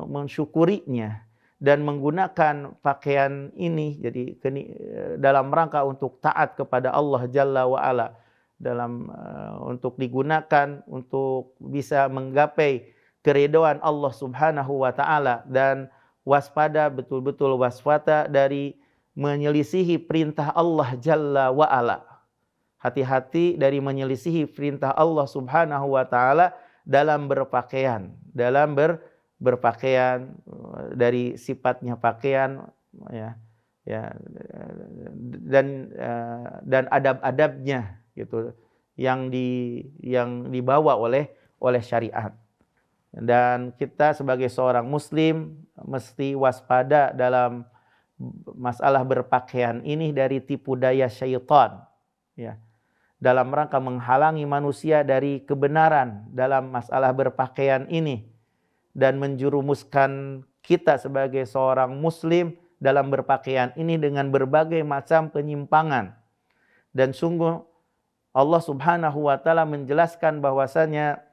mensyukurinya dan menggunakan pakaian ini jadi dalam rangka untuk taat kepada Allah Jalla wa Ala, untuk digunakan untuk bisa menggapai keridhaan Allah Subhanahu wa taala, dan waspada, betul-betul waspada dari menyelisihi perintah Allah Jalla wa Ala. Hati-hati dari menyelisihi perintah Allah Subhanahu wa taala dalam berpakaian, berpakaian dari sifatnya pakaian, dan adab-adabnya gitu, yang dibawa oleh syariat. Dan kita sebagai seorang muslim mesti waspada dalam masalah berpakaian ini dari tipu daya syaitan, ya, dalam rangka menghalangi manusia dari kebenaran dalam masalah berpakaian ini, dan menjurumuskan kita sebagai seorang muslim dalam berpakaian ini dengan berbagai macam penyimpangan. Dan sungguh Allah Subhanahu wa taala menjelaskan bahwasanya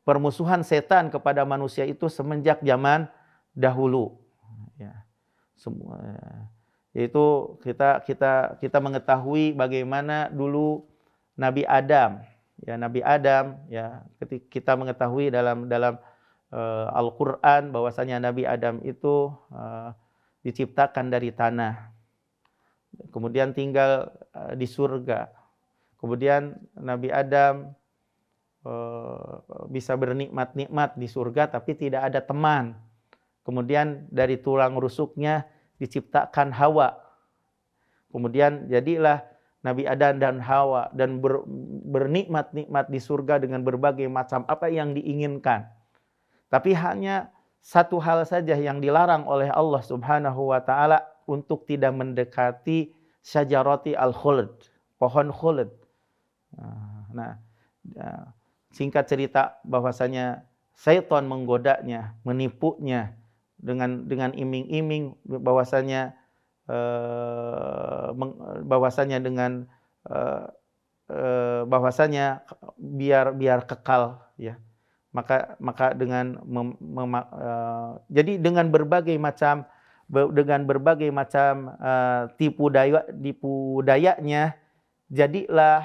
permusuhan setan kepada manusia itu semenjak zaman dahulu, ya. Semua, yaitu kita mengetahui bagaimana dulu Nabi Adam, ya, ketika kita mengetahui dalam Al-Qur'an bahwasanya Nabi Adam itu diciptakan dari tanah, kemudian tinggal di surga. Kemudian Nabi Adam bisa bernikmat-nikmat di surga tapi tidak ada teman. Kemudian dari tulang rusuknya diciptakan Hawa. Kemudian jadilah Nabi Adam dan Hawa, dan bernikmat-nikmat di surga dengan berbagai macam apa yang diinginkan. Tapi hanya satu hal saja yang dilarang oleh Allah Subhanahu wa taala, untuk tidak mendekati syajarati al-khuld, pohon khuld. Nah, singkat cerita bahwasanya syaitan menggodanya, menipunya dengan iming-iming bahwasanya biar kekal, ya. Maka jadi dengan berbagai macam tipu dayanya, jadilah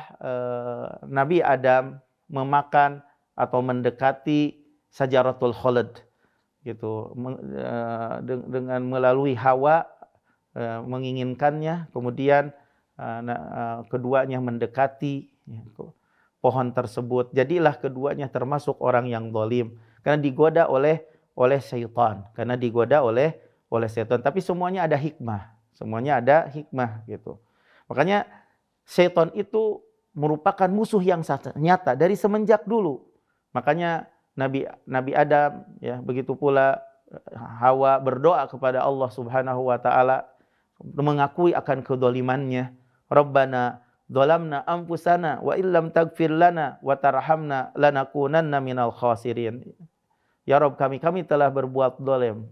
Nabi Adam memakan atau mendekati Sajaratul Khuld gitu, dengan melalui Hawa, menginginkannya, kemudian keduanya mendekati pohon tersebut. Jadilah keduanya termasuk orang yang zalim karena digoda oleh syaitan, Tapi semuanya ada hikmah, gitu. Makanya syaitan itu merupakan musuh yang nyata dari semenjak dulu. Makanya Nabi Adam, ya, begitu pula Hawa berdoa kepada Allah Subhanahu wa taala, mengakui akan kedzalimannya. Rabbana dzalamna anfusana wa illam taghfir lana wa tarhamna lanakunanna minal khasirin. Ya Rabb, kami telah berbuat zalim.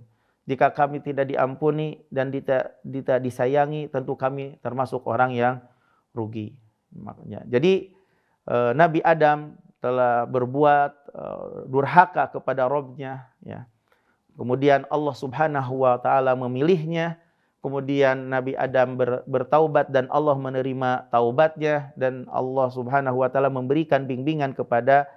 Jika kami tidak diampuni dan tidak disayangi, tentu kami termasuk orang yang rugi. Makanya, jadi Nabi Adam telah berbuat durhaka kepada Rabb-nya, ya. Kemudian Allah Subhanahu wa taala memilihnya. Kemudian Nabi Adam bertaubat dan Allah menerima taubatnya, dan Allah Subhanahu wa taala memberikan bimbingan kepada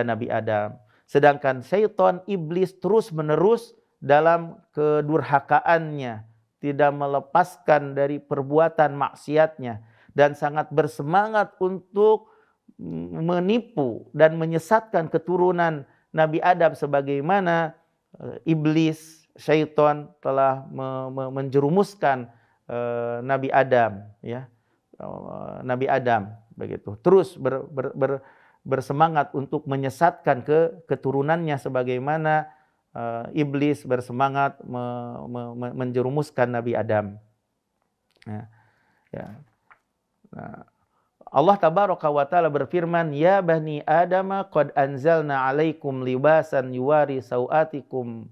Nabi Adam. Sedangkan syaitan, iblis, terus-menerus dalam kedurhakaannya, tidak melepaskan dari perbuatan maksiatnya, dan sangat bersemangat untuk menipu dan menyesatkan keturunan Nabi Adam sebagaimana iblis syaitan telah menjerumuskan Nabi Adam, ya, Nabi Adam begitu. Terus bersemangat untuk menyesatkan keturunannya, sebagaimana iblis bersemangat menjerumuskan Nabi Adam. Ya. Nah, Allah tabaraka wa taala berfirman, "Ya bani Adam, qad anzalna 'alaikum libasan yuwari sau'atikum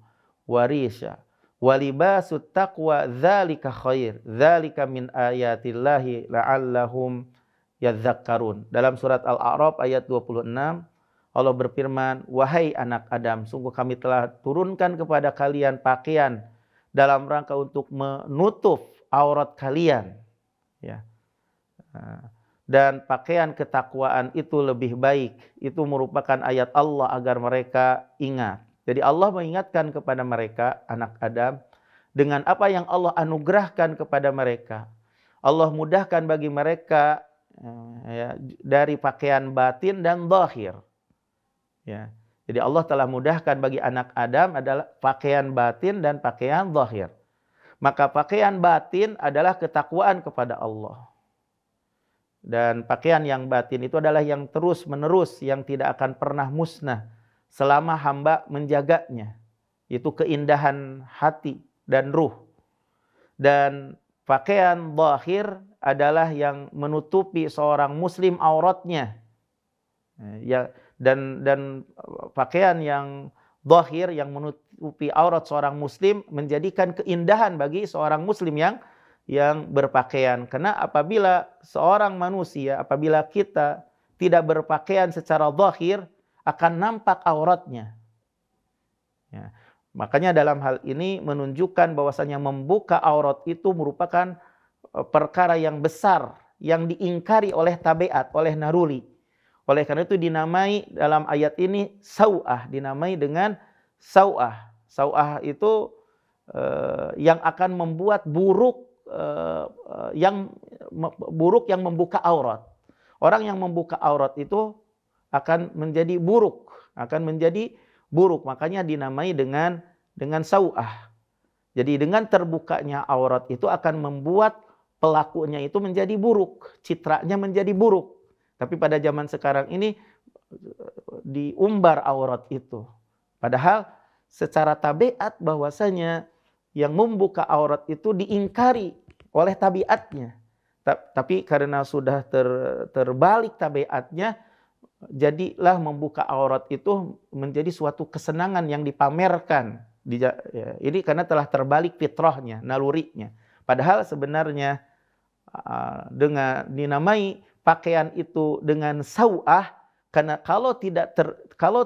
warisha. Wa libasut taqwa dzalika khair. Dzalika min ayatillahi la'allahum yadzakkarun." Dalam surat Al-A'raf ayat 26, Allah berfirman, "Wahai anak Adam, sungguh kami telah turunkan kepada kalian pakaian dalam rangka untuk menutup aurat kalian." Ya. Dan pakaian ketakwaan itu lebih baik. Itu merupakan ayat Allah agar mereka ingat. Jadi Allah mengingatkan kepada mereka, anak Adam, dengan apa yang Allah anugerahkan kepada mereka. Allah mudahkan bagi mereka dari pakaian batin dan zahir. Ya. Jadi Allah telah mudahkan bagi anak Adam adalah pakaian batin dan pakaian zahir. Maka pakaian batin adalah ketakwaan kepada Allah. Dan pakaian yang batin itu adalah yang terus menerus, yang tidak akan pernah musnah selama hamba menjaganya. Itu keindahan hati dan ruh. Dan pakaian zahir adalah yang menutupi seorang muslim auratnya. Ya, dan pakaian yang zahir yang menutupi aurat seorang muslim menjadikan keindahan bagi seorang muslim yang berpakaian. Karena apabila seorang manusia, apabila kita tidak berpakaian secara zahir, akan nampak auratnya. Ya. Makanya dalam hal ini menunjukkan bahwasanya membuka aurat itu merupakan perkara yang besar, yang diingkari oleh tabiat, oleh naruli. Oleh karena itu dinamai dalam ayat ini sau'ah, dinamai dengan sau'ah. Sau'ah itu yang akan membuat buruk, yang membuka aurat. Orang yang membuka aurat itu akan menjadi buruk, Makanya dinamai dengan sau'ah. Jadi dengan terbukanya aurat itu akan membuat pelakunya itu menjadi buruk, citranya menjadi buruk. Tapi pada zaman sekarang ini diumbar aurat itu. Padahal secara tabiat bahwasanya yang membuka aurat itu diingkari oleh tabiatnya. Tapi karena sudah terbalik tabiatnya, jadilah membuka aurat itu menjadi suatu kesenangan yang dipamerkan. Ini karena telah terbalik fitrahnya, nalurinya. Padahal sebenarnya dengan dinamai pakaian itu dengan sau'ah, karena kalau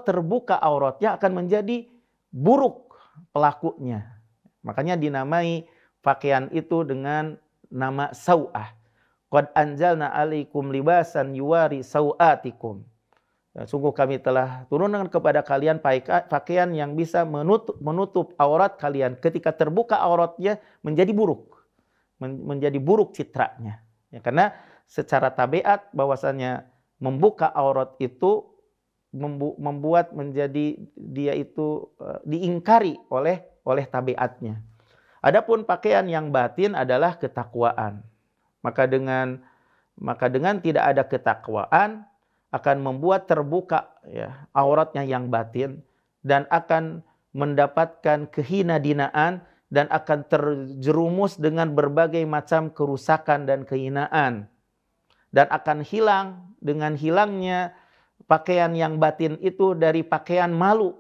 terbuka auratnya akan menjadi buruk pelakunya. Makanya dinamai pakaian itu dengan nama sau'ah. Qad anzalna 'alaikum libasan yuwari sau'atikum. Sungguh kami telah turunkan kepada kalian pakaian yang bisa menutup aurat kalian. Ketika terbuka auratnya menjadi buruk. Menjadi buruk citranya. Ya, karena secara tabiat bahwasanya membuka aurat itu membuat menjadi dia itu diingkari oleh tabiatnya. Adapun pakaian yang batin adalah ketakwaan. Maka dengan tidak ada ketakwaan akan membuat terbuka ya auratnya yang batin dan akan mendapatkan kehinaan dan akan terjerumus dengan berbagai macam kerusakan dan kehinaan. Dan akan hilang dengan hilangnya pakaian yang batin itu dari pakaian malu,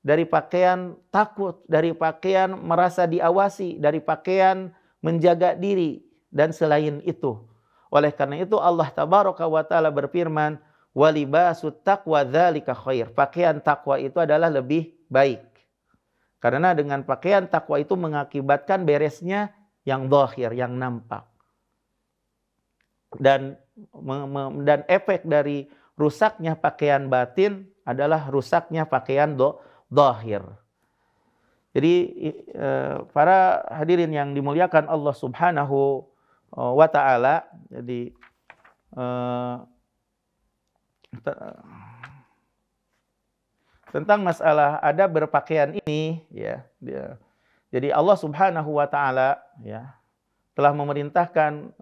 dari pakaian takut, dari pakaian merasa diawasi, dari pakaian menjaga diri, dan selain itu. Oleh karena itu Allah tabaraka wa ta'ala berfirman, "Walibasut taqwa dzalika khair." Pakaian takwa itu adalah lebih baik. Karena dengan pakaian takwa itu mengakibatkan beresnya yang zahir, yang nampak. Dan efek dari rusaknya pakaian batin adalah rusaknya pakaian zahir. Jadi para hadirin yang dimuliakan Allah Subhanahu wa ta'ala, jadi tentang masalah adab berpakaian ini ya, Jadi Allah Subhanahu wa taala ya telah memerintahkan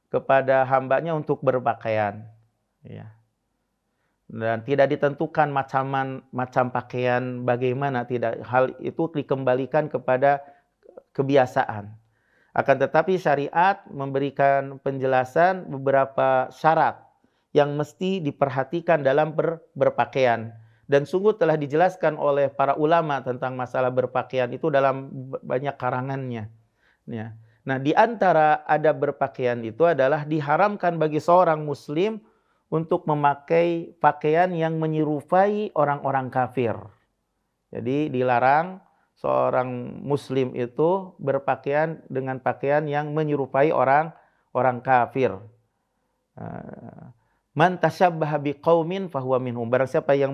kepada hambanya untuk berpakaian ya. Dan tidak ditentukan macam pakaian bagaimana, tidak, hal itu dikembalikan kepada kebiasaan. Akan tetapi syariat memberikan penjelasan beberapa syarat yang mesti diperhatikan dalam berpakaian. Dan sungguh telah dijelaskan oleh para ulama tentang masalah berpakaian itu dalam banyak karangannya. Ya. Nah, di antara adab berpakaian itu adalah diharamkan bagi seorang muslim untuk memakai pakaian yang menyerupai orang-orang kafir. Jadi dilarang seorang muslim itu berpakaian dengan pakaian yang menyerupai orang kafir. Man tasyabbaha biqaumin fahuwa minhum. Barang siapa yang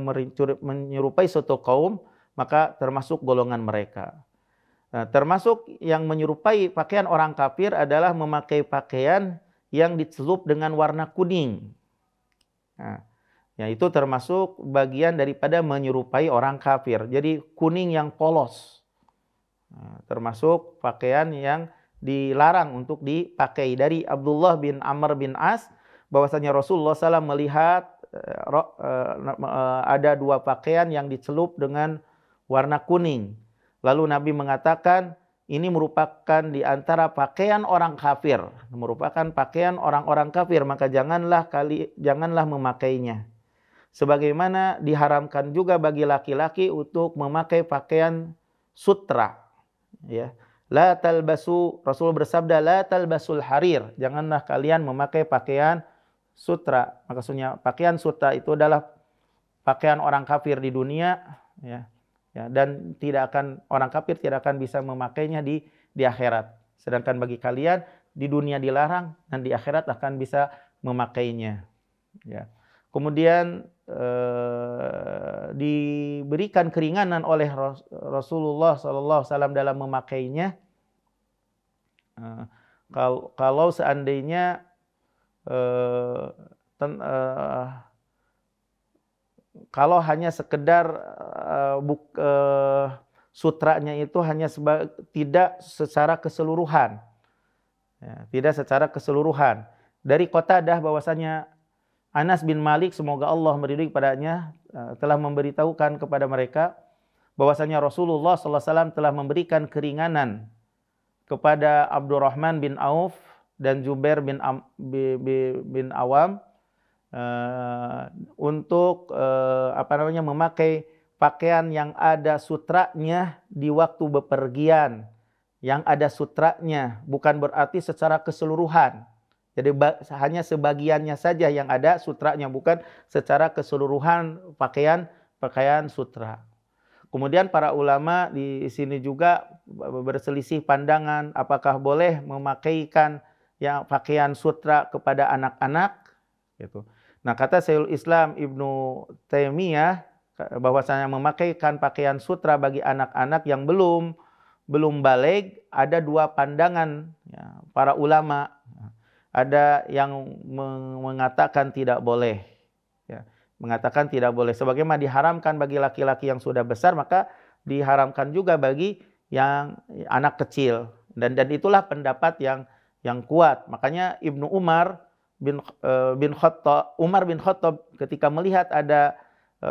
menyerupai suatu kaum, maka termasuk golongan mereka. Nah, termasuk yang menyerupai pakaian orang kafir adalah memakai pakaian yang dicelup dengan warna kuning. Nah, ya itu termasuk bagian daripada menyerupai orang kafir. Jadi kuning yang polos. Nah, termasuk pakaian yang dilarang untuk dipakai. Dari Abdullah bin Amr bin As, bahwasanya Rasulullah SAW melihat ada dua pakaian yang dicelup dengan warna kuning. Lalu Nabi mengatakan, ini merupakan di antara pakaian orang kafir, merupakan pakaian orang-orang kafir, maka janganlah memakainya. Sebagaimana diharamkan juga bagi laki-laki untuk memakai pakaian sutra. Ya. La talbasu, Rasul bersabda, la talbasul harir, janganlah kalian memakai pakaian sutra. Maksudnya pakaian sutra itu adalah pakaian orang kafir di dunia, ya. Ya, dan orang kafir tidak akan bisa memakainya di akhirat. Sedangkan bagi kalian di dunia dilarang dan di akhirat akan bisa memakainya. Ya. Kemudian diberikan keringanan oleh Rasulullah SAW dalam memakainya. Kalau seandainya kalau hanya sekedar sutranya itu hanya tidak secara keseluruhan, ya, tidak secara keseluruhan. Dari Qatadah bahwasanya Anas bin Malik, semoga Allah meridhai padanya, telah memberitahukan kepada mereka bahwasanya Rasulullah SAW telah memberikan keringanan kepada Abdurrahman bin Auf dan Jubair bin Awam untuk memakai pakaian yang ada sutranya di waktu bepergian. Yang ada sutranya, bukan berarti secara keseluruhan. Jadi hanya sebagiannya saja yang ada sutranya, bukan secara keseluruhan pakaian sutra. Kemudian para ulama di sini juga berselisih pandangan apakah boleh memakaikan yang pakaian sutra kepada anak-anak gitu. Nah, kata Syekhul Islam Ibnu Taimiyah bahwasanya memakaikan pakaian sutra bagi anak-anak yang belum baligh ada dua pandangan ya, para ulama. Ada yang mengatakan tidak boleh, ya, mengatakan tidak boleh. Sebagaimana diharamkan bagi laki-laki yang sudah besar, maka diharamkan juga bagi yang anak kecil. Dan itulah pendapat yang kuat. Makanya Ibnu Umar bin Khattab ketika melihat ada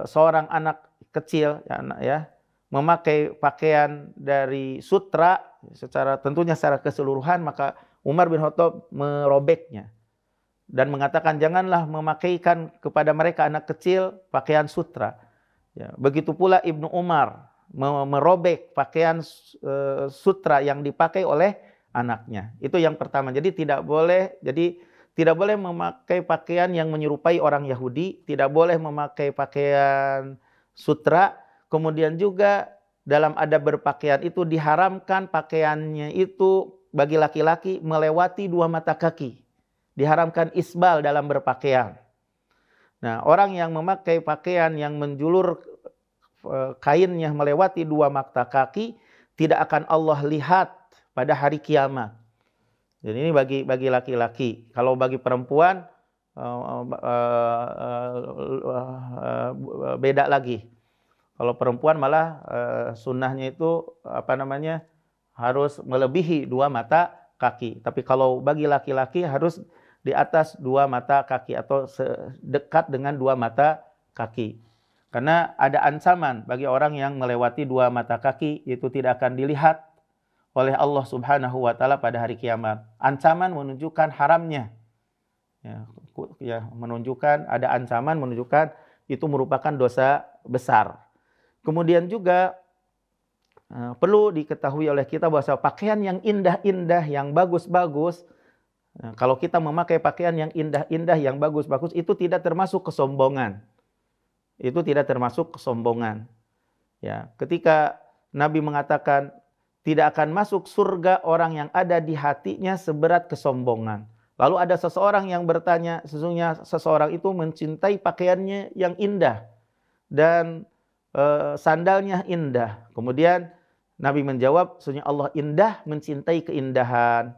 seorang anak kecil ya memakai pakaian dari sutra tentunya secara keseluruhan, maka Umar bin Khattab merobeknya dan mengatakan janganlah memakaikan kepada mereka anak kecil pakaian sutra. Ya, begitu pula Ibnu Umar merobek pakaian sutra yang dipakai oleh anaknya. Itu yang pertama. Jadi tidak boleh memakai pakaian yang menyerupai orang Yahudi, tidak boleh memakai pakaian sutra. Kemudian juga dalam adab berpakaian itu diharamkan pakaiannya itu bagi laki-laki melewati 2 mata kaki. Diharamkan isbal dalam berpakaian. Nah, orang yang memakai pakaian yang menjulur kainnya melewati 2 mata kaki tidak akan Allah lihat pada hari kiamat. Jadi ini bagi laki-laki. Kalau bagi perempuan beda lagi. Kalau perempuan malah sunnahnya itu harus melebihi 2 mata kaki. Tapi kalau bagi laki-laki harus di atas 2 mata kaki atau dekat dengan 2 mata kaki. Karena ada ancaman bagi orang yang melewati 2 mata kaki, itu tidak akan dilihat oleh Allah Subhanahu wa taala pada hari kiamat. Ancaman menunjukkan haramnya. Menunjukkan ada ancaman, menunjukkan itu merupakan dosa besar. Kemudian juga perlu diketahui oleh kita bahwa pakaian yang indah-indah, yang bagus-bagus, kalau kita memakai pakaian yang indah-indah, yang bagus-bagus, itu tidak termasuk kesombongan. Itu tidak termasuk kesombongan. Ya, ketika Nabi mengatakan tidak akan masuk surga orang yang ada di hatinya seberat kesombongan. Lalu ada seseorang yang bertanya, sesungguhnya seseorang itu mencintai pakaiannya yang indah dan sandalnya indah. Kemudian Nabi menjawab, sesungguhnya Allah indah mencintai keindahan.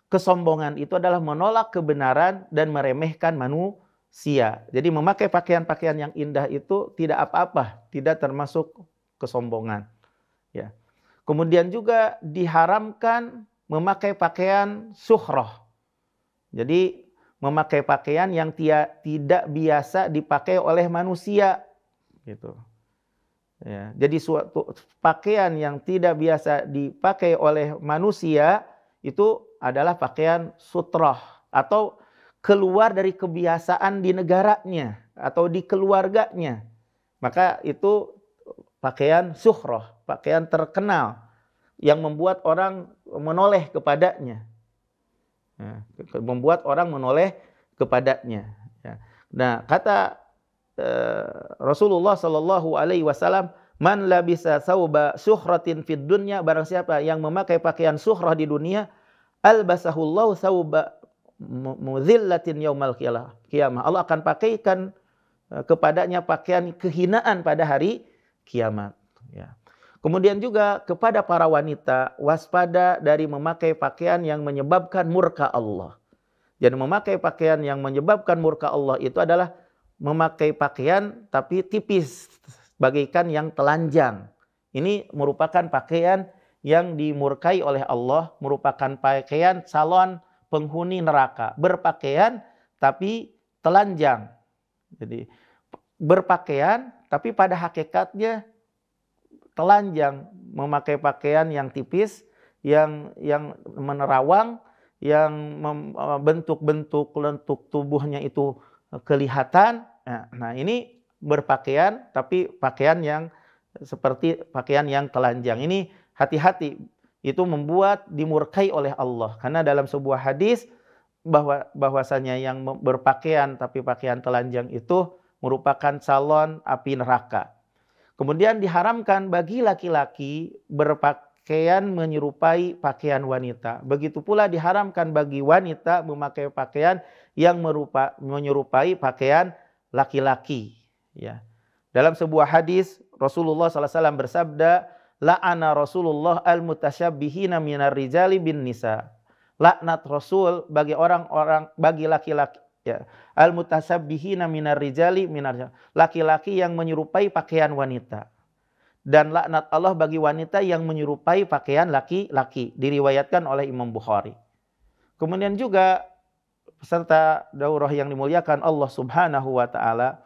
Kesombongan itu adalah menolak kebenaran dan meremehkan manusia. Jadi memakai pakaian-pakaian yang indah itu tidak apa-apa, tidak termasuk kesombongan. Ya. Kemudian juga diharamkan memakai pakaian suhroh. Jadi memakai pakaian yang tidak biasa dipakai oleh manusia, gitu. Ya, jadi suatu pakaian yang tidak biasa dipakai oleh manusia itu adalah pakaian sutroh atau keluar dari kebiasaan di negaranya atau di keluarganya. Maka itu pakaian suhroh, pakaian terkenal yang membuat orang menoleh kepadanya. Membuat orang menoleh kepadanya. Nah, kata Rasulullah Shallallahu Alaihi Wasallam, man labisa sauba suhratin fid dunya, barang siapa yang memakai pakaian suhrah di dunia, albasahullahu sauba mudzillatin yaumal qiyamah. Allah akan pakaikan kepadanya pakaian kehinaan pada hari kiamat. Ya. Kemudian juga kepada para wanita, waspada dari memakai pakaian yang menyebabkan murka Allah. Jadi memakai pakaian yang menyebabkan murka Allah itu adalah memakai pakaian tapi tipis, bagaikan yang telanjang. Ini merupakan pakaian yang dimurkai oleh Allah, merupakan pakaian calon penghuni neraka. Berpakaian tapi telanjang. Jadi berpakaian tapi pada hakikatnya telanjang, memakai pakaian yang tipis, yang menerawang, yang bentuk-bentuk lentuk tubuhnya itu kelihatan. Nah, ini berpakaian tapi pakaian yang seperti pakaian yang telanjang. Ini hati-hati, itu membuat dimurkai oleh Allah. Karena dalam sebuah hadis bahwasanya yang berpakaian tapi pakaian telanjang itu merupakan calon api neraka. Kemudian diharamkan bagi laki-laki berpakaian menyerupai pakaian wanita. Begitu pula diharamkan bagi wanita memakai pakaian yang menyerupai pakaian laki-laki. Ya. Dalam sebuah hadis Rasulullah SAW bersabda, la'ana Rasulullah al-mutasyabbihina minar rijali bin nisa. Laknat Rasul bagi orang-orang, bagi laki-laki, ya, al-mutasyabbihina minar rijali minar, laki-laki yang menyerupai pakaian wanita. Dan laknat Allah bagi wanita yang menyerupai pakaian laki-laki, diriwayatkan oleh Imam Bukhari. Kemudian juga peserta daurah yang dimuliakan Allah Subhanahu wa taala,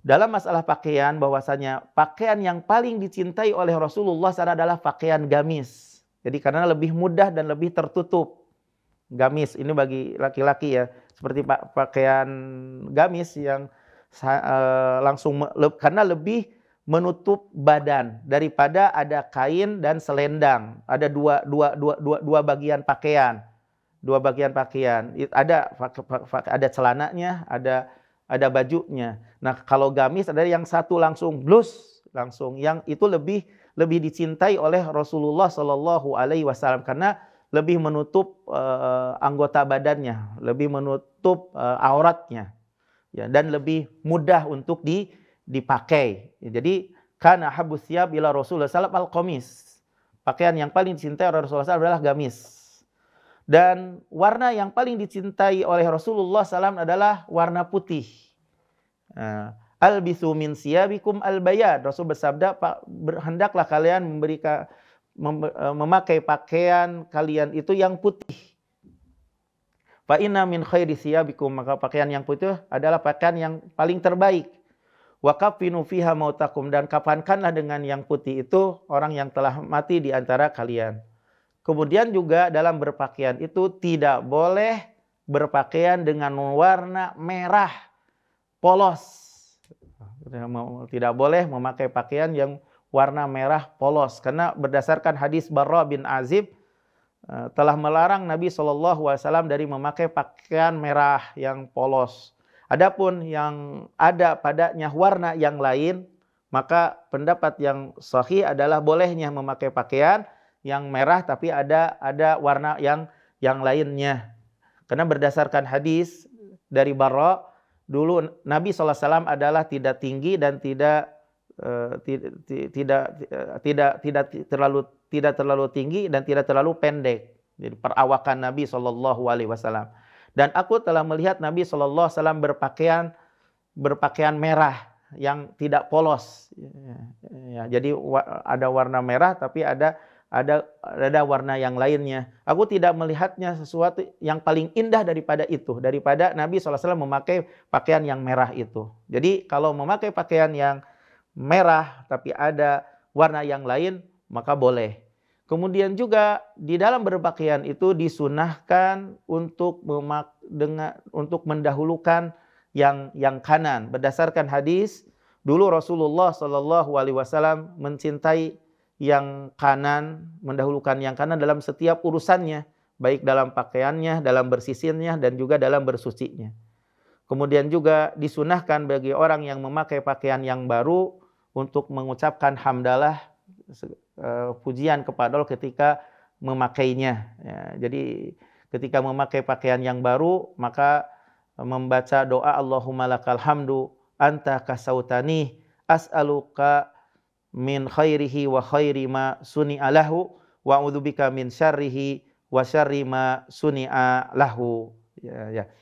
dalam masalah pakaian bahwasanya pakaian yang paling dicintai oleh Rasulullah SAW adalah pakaian gamis. Jadi karena lebih mudah dan lebih tertutup. Gamis ini bagi laki-laki ya, seperti pakaian gamis yang langsung karena lebih menutup badan daripada ada kain dan selendang. Ada dua bagian pakaian. Dua bagian pakaian. Ada celananya, ada bajunya. Nah, kalau gamis ada yang satu langsung blus, langsung yang itu lebih dicintai oleh Rasulullah Shallallahu Alaihi Wasallam karena lebih menutup anggota badannya, lebih menutup auratnya, ya, dan lebih mudah untuk dipakai. Jadi kana habus thiyab ila Rasulullah sallallahu al-qamis. Pakaian yang paling dicintai oleh Rasulullah SAW adalah gamis. Dan warna yang paling dicintai oleh Rasulullah SAW adalah warna putih. Albisu min siyabikum albayad. Rasul bersabda, hendaklah kalian memakai pakaian kalian itu yang putih. Fa inna min khairi siyabikum, maka pakaian yang putih adalah pakaian yang paling terbaik. Wa kafinu fiha mautakum, dan kafankanlah dengan yang putih itu orang yang telah mati di antara kalian. Kemudian juga dalam berpakaian itu tidak boleh berpakaian dengan warna merah polos. Tidak boleh memakai pakaian yang warna merah polos, karena berdasarkan hadis Barra bin Azib telah melarang Nabi SAW dari memakai pakaian merah yang polos. Adapun yang ada padanya warna yang lain, maka pendapat yang sahih adalah bolehnya memakai pakaian yang merah tapi ada warna yang lainnya. Karena berdasarkan hadis dari Barra, dulu Nabi SAW adalah tidak tinggi dan tidak terlalu tinggi dan tidak terlalu pendek. Jadi perawakan Nabi SAW. Dan aku telah melihat Nabi SAW berpakaian merah yang tidak polos. Ya, jadi ada warna merah tapi ada warna yang lainnya. Aku tidak melihatnya sesuatu yang paling indah daripada itu, daripada Nabi SAW memakai pakaian yang merah itu. Jadi kalau memakai pakaian yang merah tapi ada warna yang lain, maka boleh. Kemudian juga di dalam berpakaian itu disunahkan untuk mendahulukan yang kanan. Berdasarkan hadis, dulu Rasulullah SAW mencintai yang kanan, mendahulukan yang kanan dalam setiap urusannya, baik dalam pakaiannya, dalam bersisirnya, dan juga dalam bersucinya. Kemudian juga disunahkan bagi orang yang memakai pakaian yang baru untuk mengucapkan hamdalah, pujian kepada Allah ketika memakainya. Ya, jadi ketika memakai pakaian yang baru, maka membaca doa Allahumma lakal hamdu anta kasautani as'aluka min khairihi wa khairi ma suni'a lahu wa a'udzubika min syarrihi wa syarri ma suni'a lahu. Ya.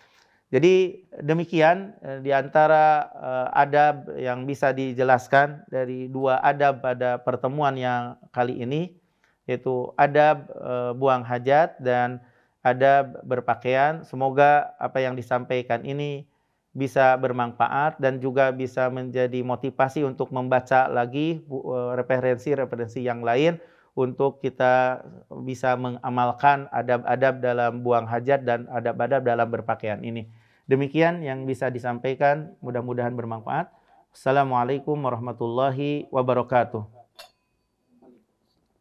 Jadi demikian di antara adab yang bisa dijelaskan dari dua adab pada pertemuan yang kali ini, yaitu adab buang hajat dan adab berpakaian. Semoga apa yang disampaikan ini bisa bermanfaat dan juga bisa menjadi motivasi untuk membaca lagi referensi-referensi yang lain untuk kita bisa mengamalkan adab-adab dalam buang hajat dan adab-adab dalam berpakaian ini. Demikian yang bisa disampaikan, mudah-mudahan bermanfaat. Assalamualaikum warahmatullahi wabarakatuh.